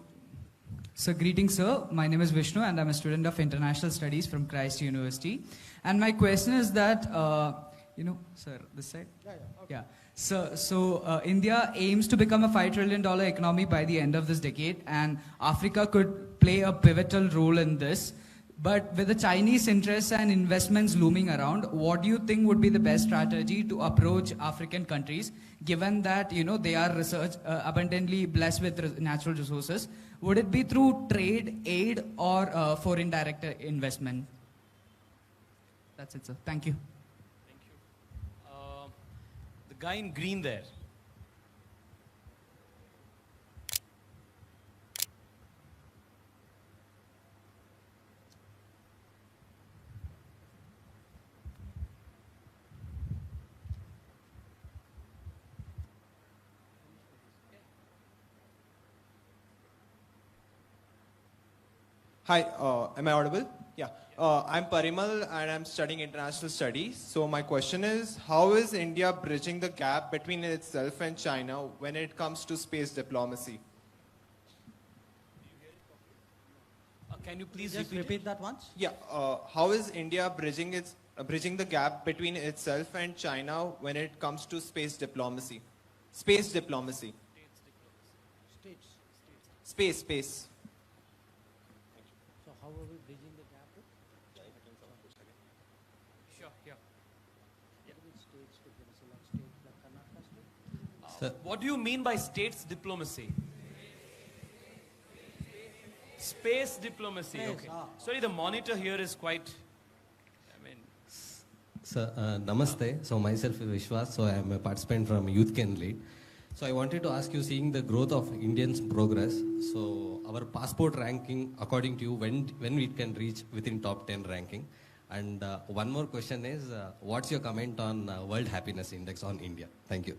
Speaker 16: greetings, sir. My name is Vishnu, and I'm a student of International Studies from Christ University. And my question is that, sir, this side? Yeah. So India aims to become a $5 trillion economy by the end of this decade, and Africa could play a pivotal role in this. But with the Chinese interests and investments looming around, what do you think would be the best strategy to approach African countries, given that, they are abundantly blessed with natural resources? Would it be through trade, aid, or foreign direct investment? That's it, sir. Thank you.
Speaker 3: The guy in green there.
Speaker 17: Hi, am I audible? Yeah. I'm Parimal and I'm studying international studies. So my question is, how is India bridging the gap between itself and China when it comes to space diplomacy?
Speaker 3: Can you please
Speaker 1: Just repeat that once?
Speaker 17: Yeah. How is India bridging the gap between itself and China when it comes to space diplomacy? Space diplomacy. Space.
Speaker 1: So how are we bridging the gap?
Speaker 3: Sure, yeah.
Speaker 18: Sir.
Speaker 3: What do you mean by states diplomacy? Space diplomacy, okay. Sorry, the monitor here is quite,
Speaker 18: Sir, namaste. So myself is Vishwas. So I am a participant from Youth Can Lead. So I wanted to ask you, seeing the growth of Indians' progress, so our passport ranking, according to you, when we can reach within top 10 ranking? And one more question is, what's your comment on World Happiness Index on India? Thank you.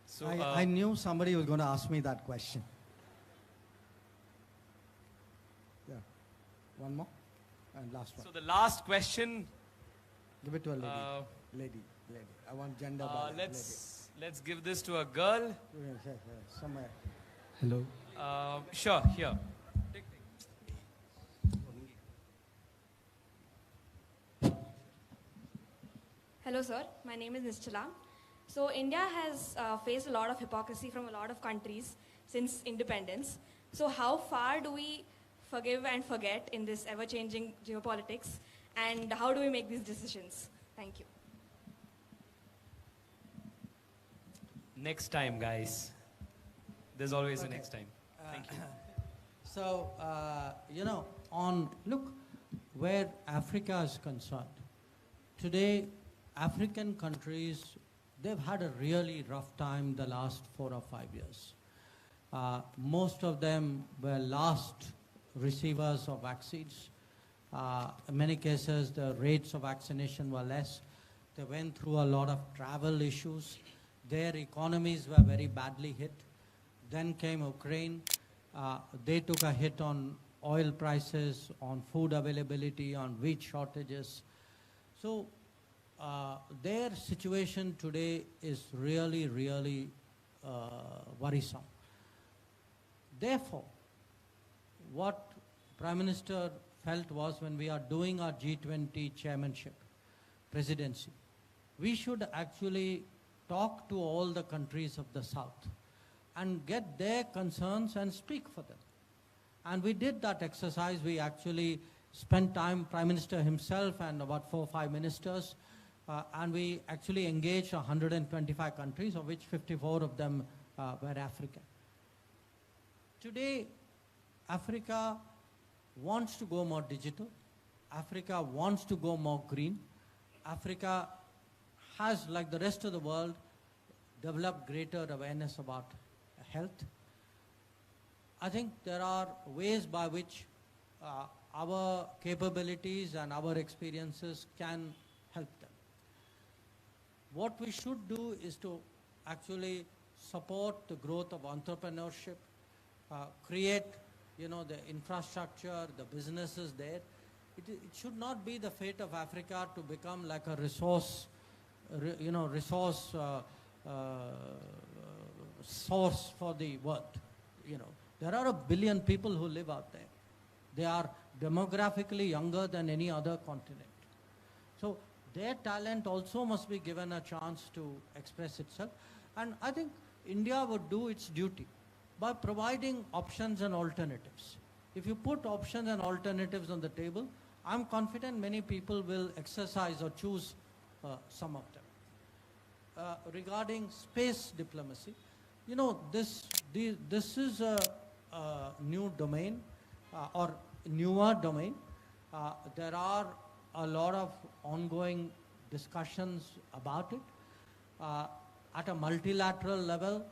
Speaker 1: So I knew somebody was going to ask me that question. Yeah. One more and last one.
Speaker 3: So the last question.
Speaker 1: Give it to a lady. Lady. I want gender balance.
Speaker 3: Let's give this to a girl.
Speaker 1: Yes, somewhere.
Speaker 18: Hello.
Speaker 3: Sure, here.
Speaker 19: Hello, sir. My name is Nischala. So India has faced a lot of hypocrisy from a lot of countries since independence. So how far do we forgive and forget in this ever-changing geopolitics? And how do we make these decisions? Thank you.
Speaker 3: Next time, guys. There's always a next time. Thank you.
Speaker 1: So, look, where Africa is concerned, today African countries, they've had a really rough time the last 4 or 5 years. Most of them were last receivers of vaccines. In many cases, the rates of vaccination were less. They went through a lot of travel issues. Their economies were very badly hit. Then came Ukraine. They took a hit on oil prices, on food availability, on wheat shortages. So their situation today is really, really worrisome. Therefore, what Prime Minister felt was, when we are doing our G20 chairmanship, presidency, we should actually talk to all the countries of the South and get their concerns and speak for them. And we did that exercise. We actually spent time, Prime Minister himself and about 4 or 5 ministers, and we actually engaged 125 countries, of which 54 of them were African. Today, Africa wants to go more digital. Africa wants to go more green. Africa has, like the rest of the world, developed greater awareness about health. I think there are ways by which our capabilities and our experiences can help them. What we should do is to actually support the growth of entrepreneurship, create, the infrastructure, the businesses there. It should not be the fate of Africa to become like a resource source for the world. There are 1 billion people who live out there. They are demographically younger than any other continent. So their talent also must be given a chance to express itself. And I think India would do its duty by providing options and alternatives. If you put options and alternatives on the table, I'm confident many people will exercise or choose some of them. Regarding space diplomacy, this is a new domain or newer domain. There are a lot of ongoing discussions about it. At a multilateral level,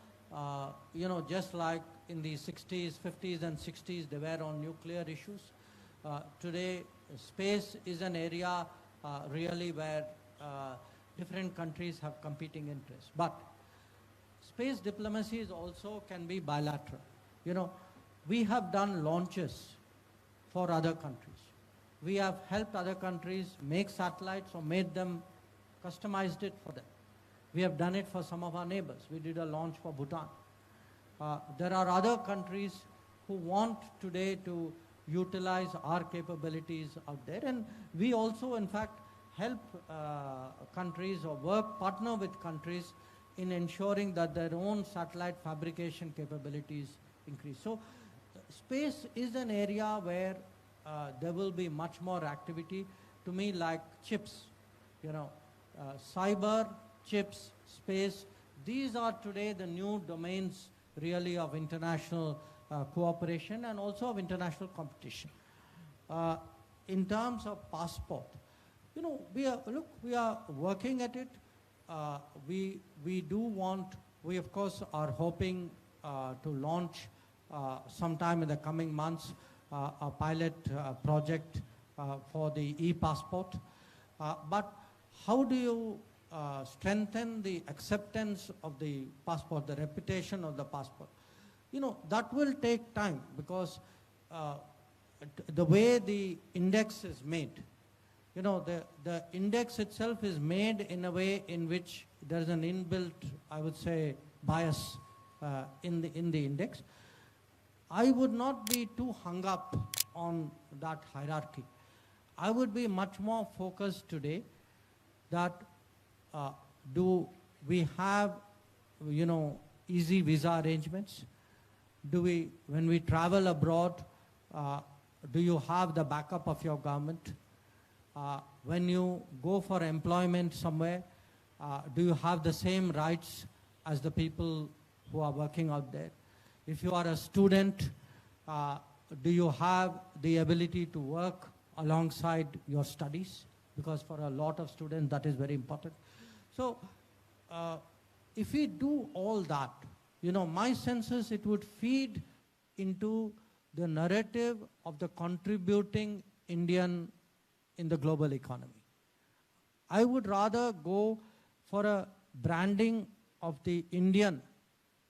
Speaker 1: just like in the 60s, 50s and 60s, they were on nuclear issues. Today, space is an area really where different countries have competing interests. But space diplomacy is also can be bilateral. We have done launches for other countries. We have helped other countries make satellites or made them, customized it for them. We have done it for some of our neighbors. We did a launch for Bhutan. There are other countries who want today to utilize our capabilities out there. And we also, in fact, help countries or partner with countries in ensuring that their own satellite fabrication capabilities increase. So space is an area where there will be much more activity. To me, like chips, cyber, chips, space, these are today the new domains really of international cooperation and also of international competition. In terms of passport, we are working at it. We of course are hoping to launch sometime in the coming months a pilot project for the e-passport. But how do you strengthen the acceptance of the passport, the reputation of the passport? That will take time, because the way the index is made, the index itself is made in a way in which there is an inbuilt, I would say, bias in the index. I would not be too hung up on that hierarchy. I would be much more focused today that do we have, easy visa arrangements? When we travel abroad, do you have the backup of your government? When you go for employment somewhere, do you have the same rights as the people who are working out there? If you are a student, do you have the ability to work alongside your studies? Because for a lot of students, that is very important. So if we do all that, my sense is it would feed into the narrative of the contributing Indian in the global economy. I would rather go for a branding of the Indian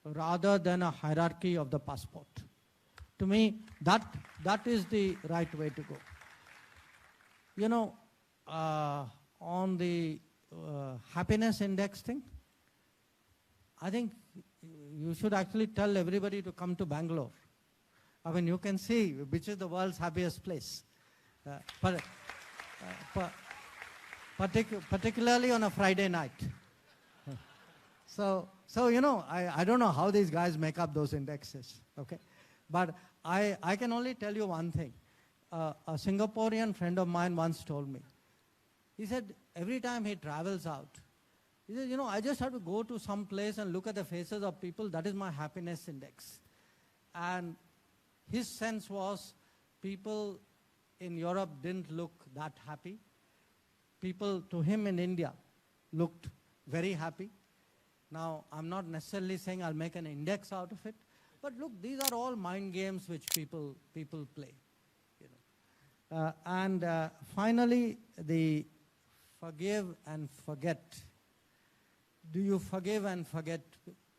Speaker 1: rather than a hierarchy of the passport. To me, that is the right way to go. On the happiness index thing, I think you should actually tell everybody to come to Bangalore. I mean, you can see which is the world's happiest place. Particularly on a Friday night. So you know, I don't know how these guys make up those indexes, okay? But I can only tell you one thing. A Singaporean friend of mine once told me, he said every time he travels out, he said, you know, I just have to go to some place and look at the faces of people, that is my happiness index. And his sense was people in Europe didn't look that happy. People to him in India looked very happy. Now, I'm not necessarily saying I'll make an index out of it, but look, these are all mind games which people play. You know. And finally, the forgive and forget. Do you forgive and forget?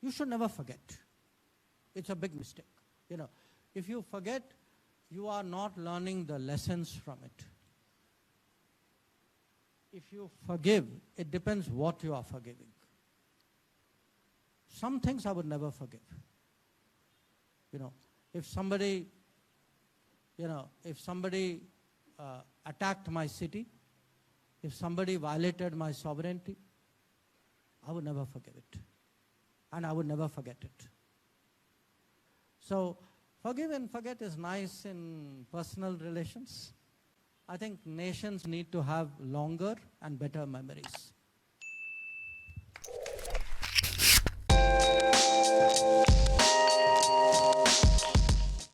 Speaker 1: You should never forget. It's a big mistake. You know, if you forget, you are not learning the lessons from it. If you forgive, it depends what you are forgiving. Some things I would never forgive. You know, if somebody attacked my city, if somebody violated my sovereignty, I would never forgive it. And I would never forget it. So, forgive and forget is nice in personal relations. I think nations need to have longer and better memories.